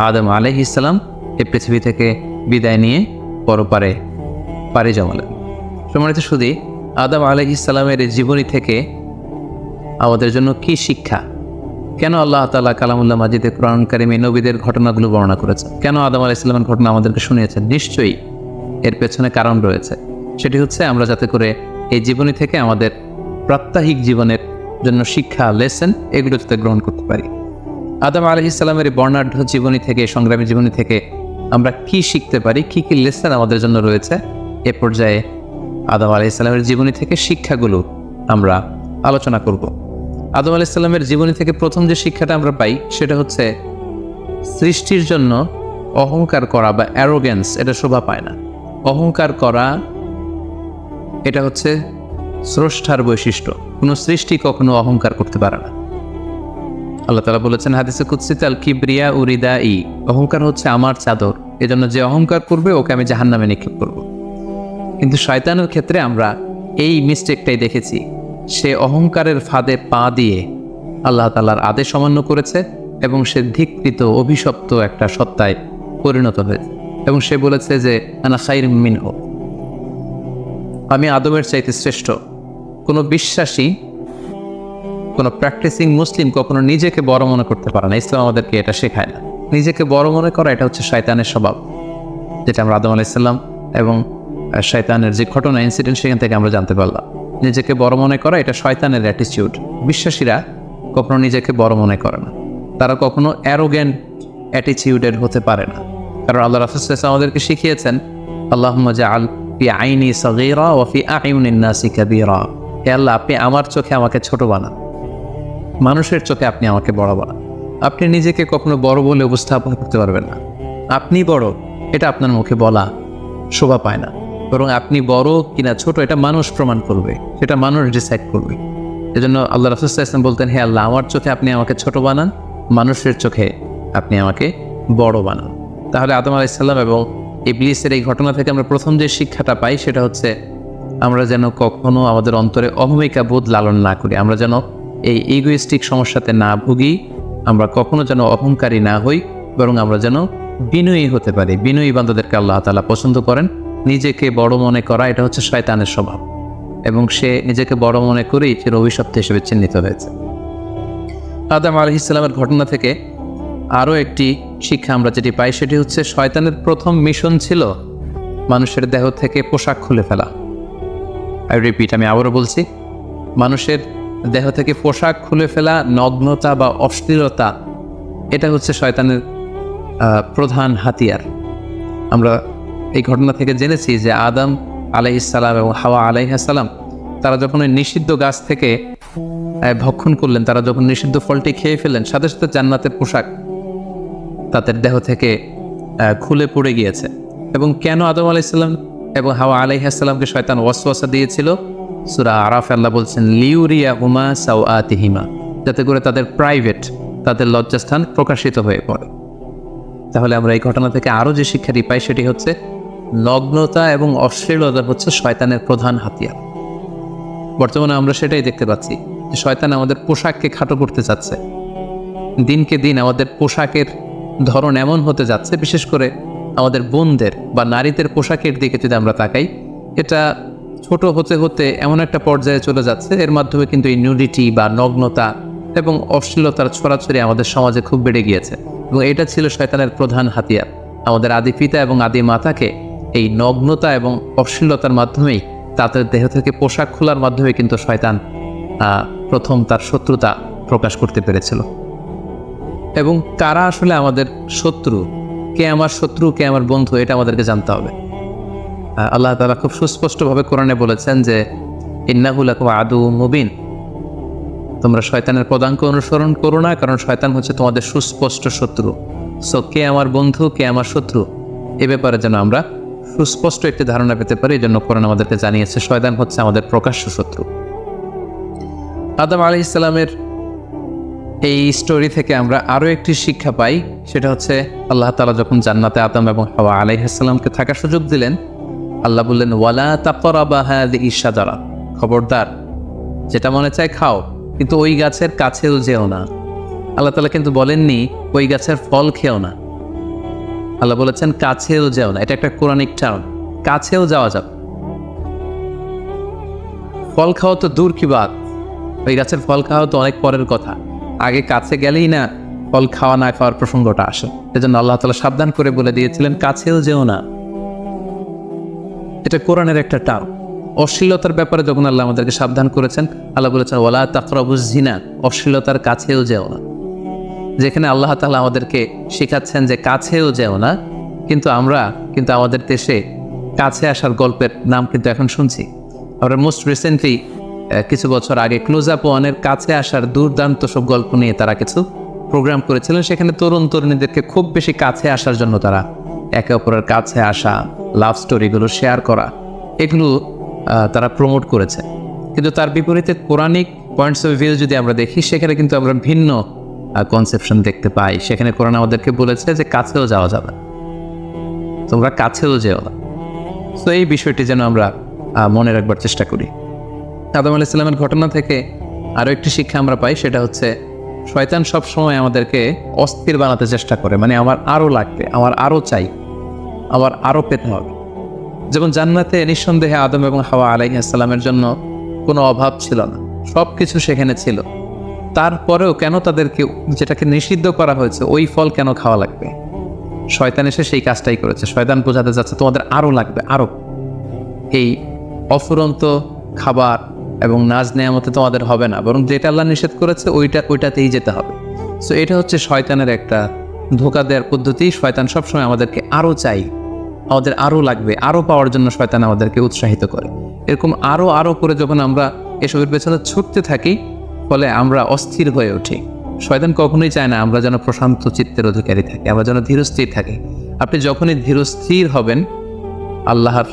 আদম আলাইহিস সালাম এই পৃথিবী থেকে বিদায় নিয়ে পরপারে পাড়ি জমালেন। সম্মানিত শুধু আদম আলাইহিস সালামের এই জীবনী থেকে আমাদের জন্য কি শিক্ষা? কেন আল্লাহ তাআলা কালামুল্লাহ মাজিদে কোরআন কারিমে নবীদের ঘটনাগুলো বর্ণনা করেছেন? কেন আদম আলাইহিস সালামের ঘটনা আমাদেরকে শুনিয়েছেন? নিশ্চয়ই এর পেছনে কারণ রয়েছে। সেটি হচ্ছে আমরা যাতে করে এই জীবনী থেকে আমাদের প্রাত্যহিক জীবনের জন্য শিক্ষা, লেসন, এগুলো যাতে গ্রহণ করতে পারি। আদম আলাইহিস সালামের এই বর্ণাঢ্য জীবনী থেকে, সংগ্রামী জীবনী থেকে আমরা কি শিখতে পারি, কি কি লেসন আমাদের জন্য রয়েছে, এ পর্যায়ে আদম আলাইহিস সালামের জীবনী থেকে শিক্ষাগুলো আমরা আলোচনা করব। আদম আলাইহিস সালামের জীবনী থেকে প্রথম যে শিক্ষাটা আমরা পাই সেটা হচ্ছে সৃষ্টির জন্য অহংকার করা বা অ্যারোগেন্স এটা শোভা পায় না। অহংকার করা এটা হচ্ছে স্রষ্টার বৈশিষ্ট্য। কোনো সৃষ্টি কখনো অহংকার করতে পারে না। আল্লাহ তাআলা বলেছেন হাদিসে কুদসিতে, আল কিবরিয়া উরিদাই, অহংকার হচ্ছে আমার চাদর, এজন্য যে অহংকার করবে ওকে আমি জাহান্নামে নিক্ষেপ করব। কিন্তু শয়তানের ক্ষেত্রে আমরা এই মিস্টেকটাই দেখেছি। সে অহংকারের ফাঁদে পা দিয়ে আল্লাহ তাআলার আদেশ অমান্য করেছে এবং সে ধিক্কৃত, অভিশপ্ত একটা সত্তায় পরিণত হয়েছে এবং সে বলেছে যে আনা খায়রুম মিনহু, আমি আদমের চাইতে শ্রেষ্ঠ। কোনো বিশ্বাসী, কোনো প্র্যাকটিসিং মুসলিম কখনো নিজেকে বড় মনে করতে পারে না। ইসলাম আমাদেরকে এটা শেখায় না। নিজেকে বড় মনে করা এটা হচ্ছে শয়তানের স্বভাব, যেটা আমরা আদম আলাইহিস সালাম এবং শয়তানের যে ঘটনা, ইনসিডেন্ট, সেখান থেকে আমরা জানতে পারলাম। নিজেকে বড় মনে করা এটা শয়তানের অ্যাটিটিউড। বিশ্বাসীরা কখনো নিজেকে বড় মনে করে না, তারা কখনো অ্যারোগেন্ট অ্যাটিটিউডের হতে পারে না। কারণ আল্লাহ রাসূল সাল্লাল্লাহু আলাইহি ওয়াসাল্লাম আমাদেরকে শিখিয়েছেন, আল্লাহুম্মা জাআল ফি আইনি সাগীরা ওয়া ফি আ'ইউনিন নাসি কাবীরা, হে আল্লাহ, আপনি আমার চোখে আমাকে ছোট বানান, মানুষের চোখে আপনি আমাকে বড় বানান। আপনি নিজেকে কখনো বড় বলে উপস্থাপন করতে পারবেন না। আপনি বড় এটা আপনার মুখে বলা শোভা পায় না, বরং আপনি বড় কিনা ছোট এটা মানুষ প্রমাণ করবে, সেটা মানুষ ডিসাইড করবে। এজন্য আল্লাহ রাসূল সাল্লাল্লাহু আলাইহি ওয়াসাল্লাম বলতেন, হে আল্লাহ, আমার চোখে আপনি আমাকে ছোট বানান, মানুষের চোখে আপনি আমাকে বড় বানান। তাহলে আদম আলাইহিস সালাম এবং ইবলিসের এই ঘটনা থেকে আমরা প্রথম যে শিক্ষাটা পাই সেটা হচ্ছে আমরা যেন কখনো আমাদের অন্তরে অহমিকা বোধ লালন না করি, আমরা যেন এই ইগোইস্টিক সমস্যাতে না ভুগি, আমরা কখনো যেন অহংকারী না হই, বরং আমরা যেন বিনয়ী হতে পারি। বিনয়ী বান্দাদেরকে আল্লাহ তাআলা পছন্দ করেন। নিজেকে বড় মনে করা এটা হচ্ছে শয়তানের স্বভাব এবং সে নিজেকে বড় মনে করেই সে অভিশপ্ত হিসেবে চিহ্নিত হয়েছে। আদম আলাইহিস সালামের ঘটনা থেকে আরও একটি শিক্ষা আমরা যেটি পাই সেটি হচ্ছে শয়তানের প্রথম মিশন ছিল মানুষের দেহ থেকে পোশাক খুলে ফেলা। আমি আবারও বলছি, মানুষের দেহ থেকে পোশাক খুলে ফেলা, নগ্নতা বা অশ্লীলতা, এটা হচ্ছে শয়তানের প্রধান হাতিয়ার। আমরা এই ঘটনা থেকে জেনেছি যে আদম আলাইহিস সালাম এবং হাওয়া আলাইহিস সালাম তারা যখন ওই নিষিদ্ধ গাছ থেকে ভক্ষণ করলেন, তারা যখন নিষিদ্ধ ফলটি খেয়ে ফেললেন, সাথে সাথে জান্নাতের পোশাক তাদের দেহ থেকে খুলে পড়ে গিয়েছে। এবং কেন আদম আলাইহিস সালাম এবং হাওয়া আলাইহিস সালামকে শয়তান ওয়াসওয়াসা দিয়েছিল? সূরা আরাফে আল্লাহ বলছেন, লিউরিয়াহুমা সাওআতিহিমা, যাতে করে তাদের প্রাইভেট, তাদের লজ্জাস্থান প্রকাশিত হয়ে পড়ে। তাহলে আমরা এই ঘটনা থেকে আরও যে শিক্ষাটি পাই সেটি হচ্ছে নগ্নতা এবং অশ্লীলতা হচ্ছে শয়তানের প্রধান হাতিয়ার। বর্তমানে আমরা সেটাই দেখতে পাচ্ছি যে শয়তান আমাদের পোশাককে খাটো করতে চাচ্ছে। দিনকে দিন আমাদের পোশাকের ধরন এমন হতে যাচ্ছে, বিশেষ করে আমাদের বোনদের বা নারীদের পোশাকের দিকে যদি আমরা তাকাই, এটা ছোট হতে হতে এমন একটা পর্যায়ে চলে যাচ্ছে, এর মাধ্যমে কিন্তু এই নিউডিটি বা নগ্নতা এবং অশ্লীলতার ছড়াছড়ি আমাদের সমাজে খুব বেড়ে গিয়েছে। এবং এটা ছিল শয়তানের প্রধান হাতিয়ার। আমাদের আদি পিতা এবং আদি মাতাকে এই নগ্নতা এবং অশ্লীলতার মাধ্যমেই, তাদের দেহ থেকে পোশাক খোলার মাধ্যমে কিন্তু শয়তান প্রথম তার শত্রুতা প্রকাশ করতে পেরেছিল। এবং কারা আসলে আমাদের শত্রু, কে আমার শত্রু, কে আমার বন্ধু, এটা আমাদেরকে জানতে হবে। আল্লাহ তাআলা খুব সুস্পষ্টভাবে কোরআনে বলেছেন যে ইন্নাহু লাকুম আদুউম মুবিন, তোমরা শয়তানের পদাঙ্ক অনুসরণ করো না, কারণ শয়তান হচ্ছে তোমাদের সুস্পষ্ট শত্রু। সো কে আমার বন্ধু, কে আমার শত্রু, এ ব্যাপারে যেন আমরা সুস্পষ্ট একটি ধারণা পেতে পারি। এই জন্য কোরআন আমাদেরকে জানিয়েছে শয়তান হচ্ছে আমাদের প্রকাশ্য শত্রু। আদম আলাইহিস সালামের এই স্টোরি থেকে আমরা আরও একটি শিক্ষা পাই, সেটা হচ্ছে আল্লাহ তাআলা যখন জান্নাতে আদম এবং হাওয়া আলাইহিস সালামকে থাকার সুযোগ দিলেন, আল্লাহ বললেন ওয়ালা তাকরাবা হাযিহি শাজারা, খবরদার যেটা মনে চায় খাও, কিন্তু ওই গাছের কাছেও যেও না। আল্লাহ তাআলা কিন্তু বলেননি ওই গাছের ফল খেও না, আল্লাহ বলেছেন কাছেও যেও না। এটা একটা কোরআনিক টার্ম, কাছেও যাওয়া যাবে। ফল খাওয়া তো দূর কি বাত, ওই গাছের ফল খাওয়া তো অনেক পরের কথা, আগে কাছে গেলেই না ফল খাওয়া না খাওয়ার প্রসঙ্গটা আসে। এজন্য আল্লাহ তাআলা সাবধান করে বলে দিয়েছিলেন কাছেও যেও না। এটা কোরআনের একটা টার্ম। অশ্লীলতার ব্যাপারে যখন আল্লাহ আমাদেরকে সাবধান করেছেন, আল্লাহ বলেছেন ওয়ালা তাকরাবুজ জিনা, অশ্লীলতার কাছেও যেও না। যেখানে আল্লাহ তাআলা আমাদেরকে শেখাচ্ছেন যে কাছেও যেও না, কিন্তু আমরা কিন্তু আমাদের দেশে কাছে আসার গল্পের নাম কিন্তু এখন শুনছি। আমরা মোস্ট রিসেন্টলি কিছু বছর আগে ক্লোজ আপ ওয়ানের কাছে আসার দুর্দান্ত সব গল্প নিয়ে তারা কিছু প্রোগ্রাম করেছিলেন। সেখানে তরুণ তরুণীদেরকে খুব বেশি কাছে আসার জন্য তারা একে অপরের কাছে আসা, লাভ স্টোরিগুলো শেয়ার করা, এগুলো তারা প্রমোট করেছে। কিন্তু তার বিপরীতে কোরআনিক পয়েন্টস অফ ভিউ যদি আমরা দেখি, সেখানে কিন্তু আমরা ভিন্ন কনসেপশন দেখতে পাই। সেখানে কোরআন আমাদেরকে বলেছে যে কাছেও যাওয়া যাবে, তোমরা কাছেও যেও না। তো এই বিষয়টি যেন আমরা মনে রাখবার চেষ্টা করি। আদম আলাইহিস সালামের ঘটনা থেকে আরও একটি শিক্ষা আমরা পাই, সেটা হচ্ছে শয়তান সবসময় আমাদেরকে অস্থির বানাতে চেষ্টা করে, মানে আমার আরও লাগবে, আমার আরও চাই, আমার আরও পেতে হবে। যেমন জান্নাতে নিঃসন্দেহে আদম এবং হাওয়া আলাইহিস সালামের জন্য কোনো অভাব ছিল না, সব কিছু সেখানে ছিল। তারপরেও কেন তাদেরকে যেটাকে নিষিদ্ধ করা হয়েছে ওই ফল কেন খাওয়া লাগবে? শয়তান এসে সেই কাজটাই করেছে। শয়তান বোঝাতে যাচ্ছে তোমাদের আরও লাগবে, আরও। এই অফুরন্ত খাবার এবং নাজ নেয়ামতে তোমাদের হবে না, বরং যেটা আল্লাহ নিষেধ করেছে ওইটাতেই যেতে হবে। সো এটা হচ্ছে শয়তানের একটা ধোঁকা দেওয়ার পদ্ধতি। শয়তান সবসময় আমাদেরকে আরও চাই, আমাদের আরও লাগবে, আরও পাওয়ার জন্য শয়তান আমাদেরকে উৎসাহিত করে। এরকম আরও আরও করে যখন আমরা এসবের পেছনে ছুটতে থাকি, ফলে আমরা অস্থির হয়ে উঠি। শয়তান কখনোই চায় না আমরা যেন প্রশান্ত চিত্তের অধিকারী থাকি, আমরা যেন ধীরস্থির থাকি। আপনি যখনই ধীরস্থির হবেন, আল্লাহর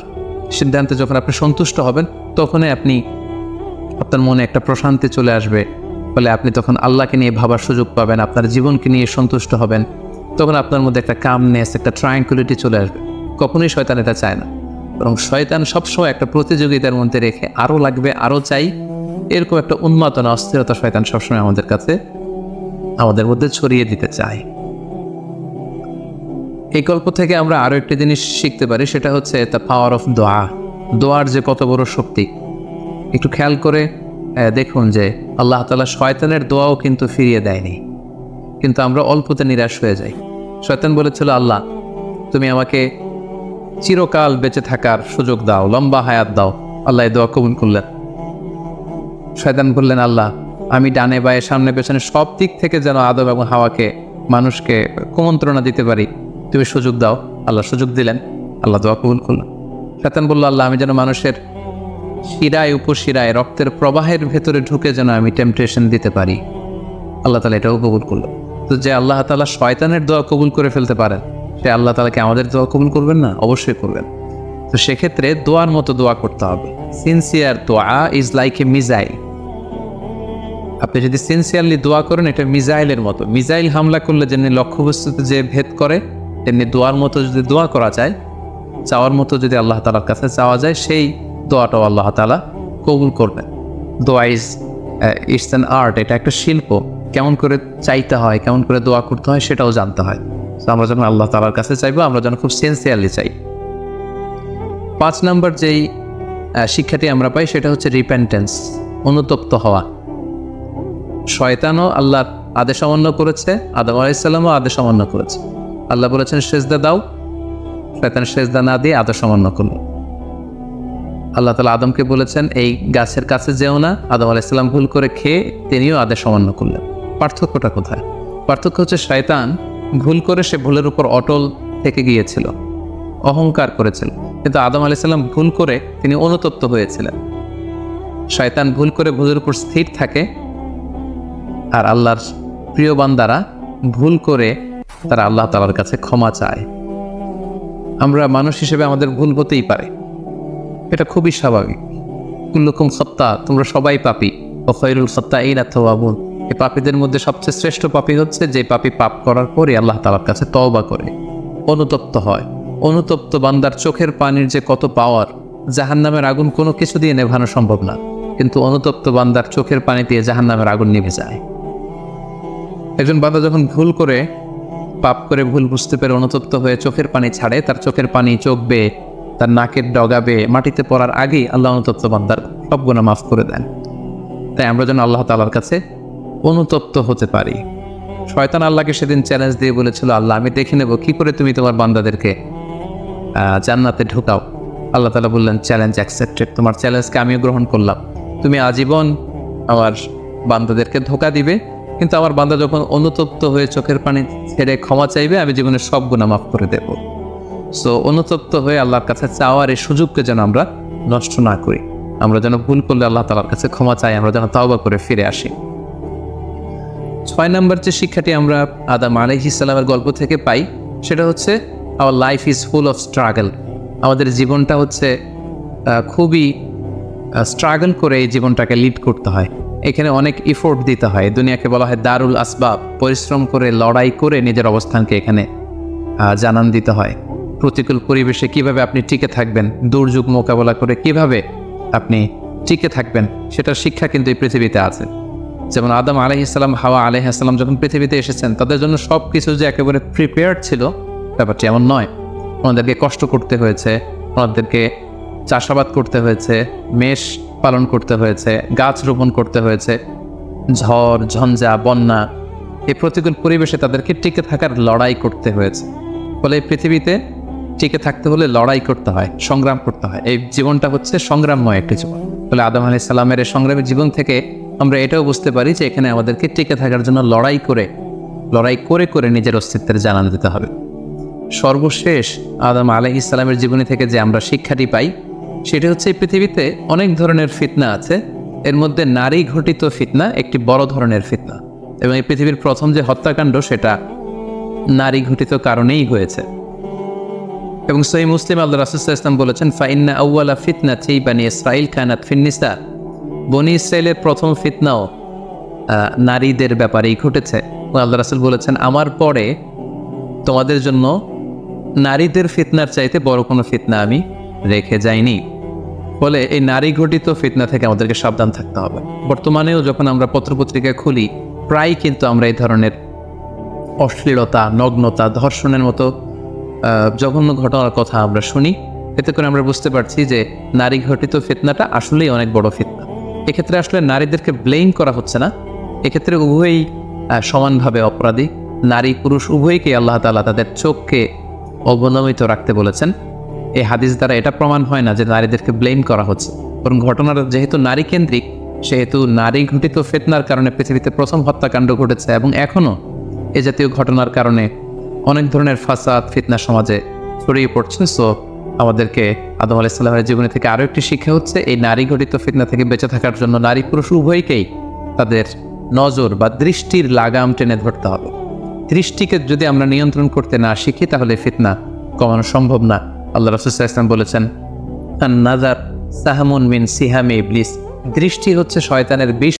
সিদ্ধান্তে যখন আপনি সন্তুষ্ট হবেন, তখনই আপনার মনে একটা প্রশান্তি চলে আসবে। ফলে আপনি তখন আল্লাহকে নিয়ে ভাবার সুযোগ পাবেন, আপনার জীবনকে নিয়ে সন্তুষ্ট হবেন। তখন আপনার মধ্যে একটা কামনেস, একটা ট্রায়াঙ্কুলিটি চলে আসবে। কখনোই শয়তান এটা চায় না, বরং শয়তান সবসময় একটা প্রতিযোগিতার মধ্যে রেখে আরও লাগবে, আরও চাই, এরকম একটা উন্মাদনা, অস্থিরতা শয়তান সবসময় আমাদের মধ্যে ছড়িয়ে দিতে চায়। এই গল্প থেকে আমরা আরও একটি জিনিস শিখতে পারি, সেটা হচ্ছে দ্য পাওয়ার অফ দোয়া। দোয়ার যে কত বড় শক্তি, একটু খেয়াল করে দেখুন যে আল্লাহ তাআলা শয়তানের দোয়াও কিন্তু ফিরিয়ে দেয়নি, কিন্তু আমরা অল্পতে নিরাশ হয়ে যাই। শয়তান বলেছিল আল্লাহ তুমি আমাকে চিরকাল বেঁচে থাকার সুযোগ দাও, লম্বা হায়াত দাও। আল্লাহ এই দোয়া কবুল করলেন। শয়তান বললেন আল্লাহ আমি ডানে বায়ে সামনে পেছনে সব দিক থেকে যেন আদম এবং হাওয়াকে, মানুষকে কুমন্ত্রণা দিতে পারি, তুমি সুযোগ দাও। আল্লাহ সুযোগ দিলেন, আল্লাহ দোয়া কবুল করলেন। শয়তান বলল আল্লাহ আমি যেন মানুষের শিরায় উপশিরায় রক্তের প্রবাহের ভেতরে ঢুকে যেন আমি টেম্পটেশন দিতে পারি। আল্লাহ তাআলা এটাও কবুল করলো। তো যে আল্লাহ তাআলা শয়তানের দোয়া কবুল করে ফেলতে পারেন, সে আল্লাহ তাআলাকে আমাদের দোয়া কবুল করবেন না? অবশ্যই করবেন। তো সেক্ষেত্রে দোয়ার মতো দোয়া করতে হবে। সিনসিয়ার দোয়া ইজ লাইক এ মিসাইল। আপনি যদি সিনসিয়ারলি দোয়া করেন, এটা মিসাইলের মতো। মিসাইল হামলা করলে যেমনি লক্ষ্যবস্তুতে যে ভেদ করে, তেমনি দোয়ার মতো যদি দোয়া করা যায়, চাওয়ার মতো যদি আল্লাহ তাআলার কাছে চাওয়া যায়, সেই দোয়াটাও আল্লাহ তাআলা কবুল করবেন। দোয়া ইটস অ্যান আর্ট, এটা একটা শিল্প। কেমন করে চাইতে হয়, কেমন করে দোয়া করতে হয়, সেটাও জানতে হয়। তো আমরা যখন আল্লাহ তাআলার কাছে চাইবো, আমরা যেন খুব সিনসিয়ারলি চাই। 5 নম্বর যেই শিক্ষাটি আমরা পাই, সেটা হচ্ছে রিপেন্টেন্স, অনুতপ্ত হওয়া। শয়তানও আল্লাহর আদেশ অমান্য করেছে, আদম আলাইহিস সালামও আদেশ অমান্য করেছে। আল্লাহ বলেছেন সেজদা দাও, শয়তান সেজদা না দিয়ে আদেশ অমান্য করল। আল্লাহ তাআলা আদমকে বলেছেন এই গাছের কাছে যেও না, আদম আলাইহিস সালাম ভুল করে খেয়ে তিনিও আদেশ অমান্য করলেন। পার্থক্যটা কোথায়? পার্থক্য হচ্ছে শয়তান ভুল করে সে ভুলের উপর অটল থেকে গিয়েছিল, অহংকার করেছিল। কিন্তু আদম আলাইহিস সালাম ভুল করে তিনি অনুতপ্ত হয়েছিলেন। শয়তান ভুল করে ভুলের উপর স্থির থাকে, আর আল্লাহর প্রিয় বান্দারা ভুল করে তারা আল্লাহ তাআলার কাছে ক্ষমা চায়। আমরা মানুষ হিসেবে আমাদের ভুল হতেই পারে, এটা খুবই স্বাভাবিক। কুল্লুকুম খাত্তা, তোমরা সবাই পাপী, ও খায়রুল খাত্তাইনা তাওয়াবুন। এই পাপীদের মধ্যে সবচেয়ে শ্রেষ্ঠ পাপী হচ্ছে যে পাপী পাপ করার পরে আল্লাহ তাআলার কাছে তওবা করে, অনুতপ্ত হয়। অনুতপ্ত বান্দার চোখের পানির যে কত পাওয়ার, জাহান্নামের আগুন কোনো কিছু দিয়ে নেভানো সম্ভব না, কিন্তু অনুতপ্ত বান্দার চোখের পানি দিয়ে জাহান্নামের আগুন নিভে যায়। একজন বান্দা যখন ভুল করে পাপ করে ভুল বুঝতে পেরে অনুতপ্ত হয়ে চোখের পানি ছাড়ে, তার চোখের পানি চোখ বেয়ে তার নাকের ডগা বেয়ে মাটিতে পড়ার আগেই আল্লাহ অনুতপ্ত বান্দার সব গুনাহ মাফ করে দেন। তাই আমরা যেন আল্লাহ তাআলার কাছে অনুতপ্ত হতে পারি। শয়তান আল্লাহকে সেদিন চ্যালেঞ্জ দিয়ে বলেছিল, আল্লাহ আমি দেখে নেব কি করে তুমি তোমার বান্দাদেরকে জান্নাতে ঢোকাও। আল্লাহ তাআলা বললেন, চ্যালেঞ্জ অ্যাকসেপ্টেড, তোমার চ্যালেঞ্জকে আমিও গ্রহণ করলাম। তুমি আজীবন আমার বান্দাদেরকে ধোঁকা দিবে, কিন্তু আমার বান্দা যখন অনুতপ্ত হয়ে চোখের পানি ছেড়ে ক্ষমা চাইবে, আমি জীবনের সব গুনাহ মাফ করে দেব। সো অনুতপ্ত হয়ে আল্লাহর কাছে চাওয়ার এই সুযোগকে যেন আমরা নষ্ট না করি। আমরা যেন ভুল করলে আল্লাহ তাআলার কাছে ক্ষমা চাই, আমরা যেন তাওবা করে ফিরে আসি। 6 নম্বর যে শিক্ষাটি আমরা আদম আলাইহিস সালামের গল্প থেকে পাই, সেটা হচ্ছে our life is full of struggle. আমাদের জীবনটা হচ্ছে খুবই স্ট্রাগল করে এই জীবনটাকে লিড করতে হয়। এখানে অনেক ইফোর্ট দিতে হয়। দুনিয়াকে বলা হয় দারুল আসবাব, পরিশ্রম করে লড়াই করে নিজের অবস্থানকে এখানে জানান দিতে হয়। প্রতিকূল পরিবেশে কিভাবে আপনি টিকে থাকবেন, দুর্যোগ মোকাবেলা করে কিভাবে আপনি টিকে থাকবেন, সেটার শিক্ষা কিন্তু এই পৃথিবীতে আছে। যেমন আদম আলাইহিস সালাম, হাওয়া আলাইহিস সালাম যখন পৃথিবীতে এসেছেন, তাদের জন্য সব কিছু যে একেবারে প্রিপেয়ার্ড ছিল ব্যাপারটি এমন নয়। ওনাদেরকে কষ্ট করতে হয়েছে, ওনাদেরকে চাষাবাদ করতে হয়েছে, মেষ পালন করতে হয়েছে, গাছ রোপণ করতে হয়েছে, ঝড় ঝঞ্ঝা বন্যা, এই প্রতিকূল পরিবেশে তাদেরকে টিকে থাকার লড়াই করতে হয়েছে। ফলে এই পৃথিবীতে টিকে থাকতে হলে লড়াই করতে হয়, সংগ্রাম করতে হয়। এই জীবনটা হচ্ছে সংগ্রামময় একটি জীবন। ফলে আদম আলাইহিস সালামের এই সংগ্রামী জীবন থেকে আমরা এটাও বুঝতে পারি যে এখানে আমাদেরকে টিকে থাকার জন্য লড়াই করে করে নিজের অস্তিত্বের জানান দিতে হবে। সর্বশেষ আদম আলাইহিস সালামের জীবনী থেকে যে আমরা শিক্ষাটি পাই, সেটা হচ্ছে এই পৃথিবীতে অনেক ধরনের ফিতনা আছে, এর মধ্যে নারী ঘটিত ফিতনা একটি বড় ধরনের ফিতনা, এবং এই পৃথিবীর প্রথম যে হত্যাকাণ্ড সেটা নারী ঘটিত কারণেই হয়েছে। এবং সহিহ মুসলিম আল্লাহ রাসূল সাল্লাল্লাহু আলাইহি ওয়াসাল্লাম বলেছেন, ফাইন্না আউওয়ালা ফিতনাতি বানি ইসরাঈল কানাত ফিন নিসা। বনি ইসরাইলের প্রথম ফিতনাও নারীদের ব্যাপারেই ঘটেছে। আল্লাহ রাসূল বলেছেন, আমার পরে তোমাদের জন্য নারীদের ফিতনার চাইতে বড় কোনো ফিতনা আমি রেখে যাইনি। ফলে এই নারী ঘটিত ফিতনা থেকে আমাদেরকে সাবধান থাকতে হবে। বর্তমানেও যখন আমরা পত্রপত্রিকা খুলি, প্রায় কিন্তু আমরা এই ধরনের অশ্লীলতা, নগ্নতা, ধর্ষণের মতো জঘন্য ঘটনার কথা আমরা শুনি। এতে করে আমরা বুঝতে পারছি যে নারী ঘটিত ফিতনাটা আসলেই অনেক বড় ফিতনা। এক্ষেত্রে আসলে নারীদেরকে ব্লেম করা হচ্ছে না, এক্ষেত্রে উভয়ই সমানভাবে অপরাধী। নারী পুরুষ উভয়কেই আল্লাহ তাআলা তাদের চোখকে অবনমিত রাখতে বলেছেন। এই হাদিস দ্বারা এটা প্রমাণ হয় না যে নারীদেরকে ব্লেম করা হচ্ছে, বরং ঘটনাটা যেহেতু নারী কেন্দ্রিক, সেহেতু নারী ঘটিত ফিতনার কারণে পৃথিবীতে প্রথম হত্যাকাণ্ড ঘটেছে, এবং এখনও এ জাতীয় ঘটনার কারণে অনেক ধরনের ফাসাদ ফিতনা সমাজে ছড়িয়ে পড়ছে। সো আমাদেরকে আদম আলাইহিস সালামের জীবনী থেকে আরও একটি শিক্ষা হচ্ছে, এই নারী ঘটিত ফিতনা থেকে বেঁচে থাকার জন্য নারী পুরুষ উভয়কেই তাদের নজর বা দৃষ্টির লাগাম টেনে ধরতে হবে। দৃষ্টিকে যদি আমরা নিয়ন্ত্রণ করতে না শিখি, তাহলে ফিতনা কমানো সম্ভব না। আল্লাহ রাসূল সাল্লাল্লাহু আলাইহি ওয়াসাল্লাম বলেছেন, আন নাযার সাহমুন মিন সিহামি ইবলিস। দৃষ্টি হচ্ছে শয়তানের বিষ।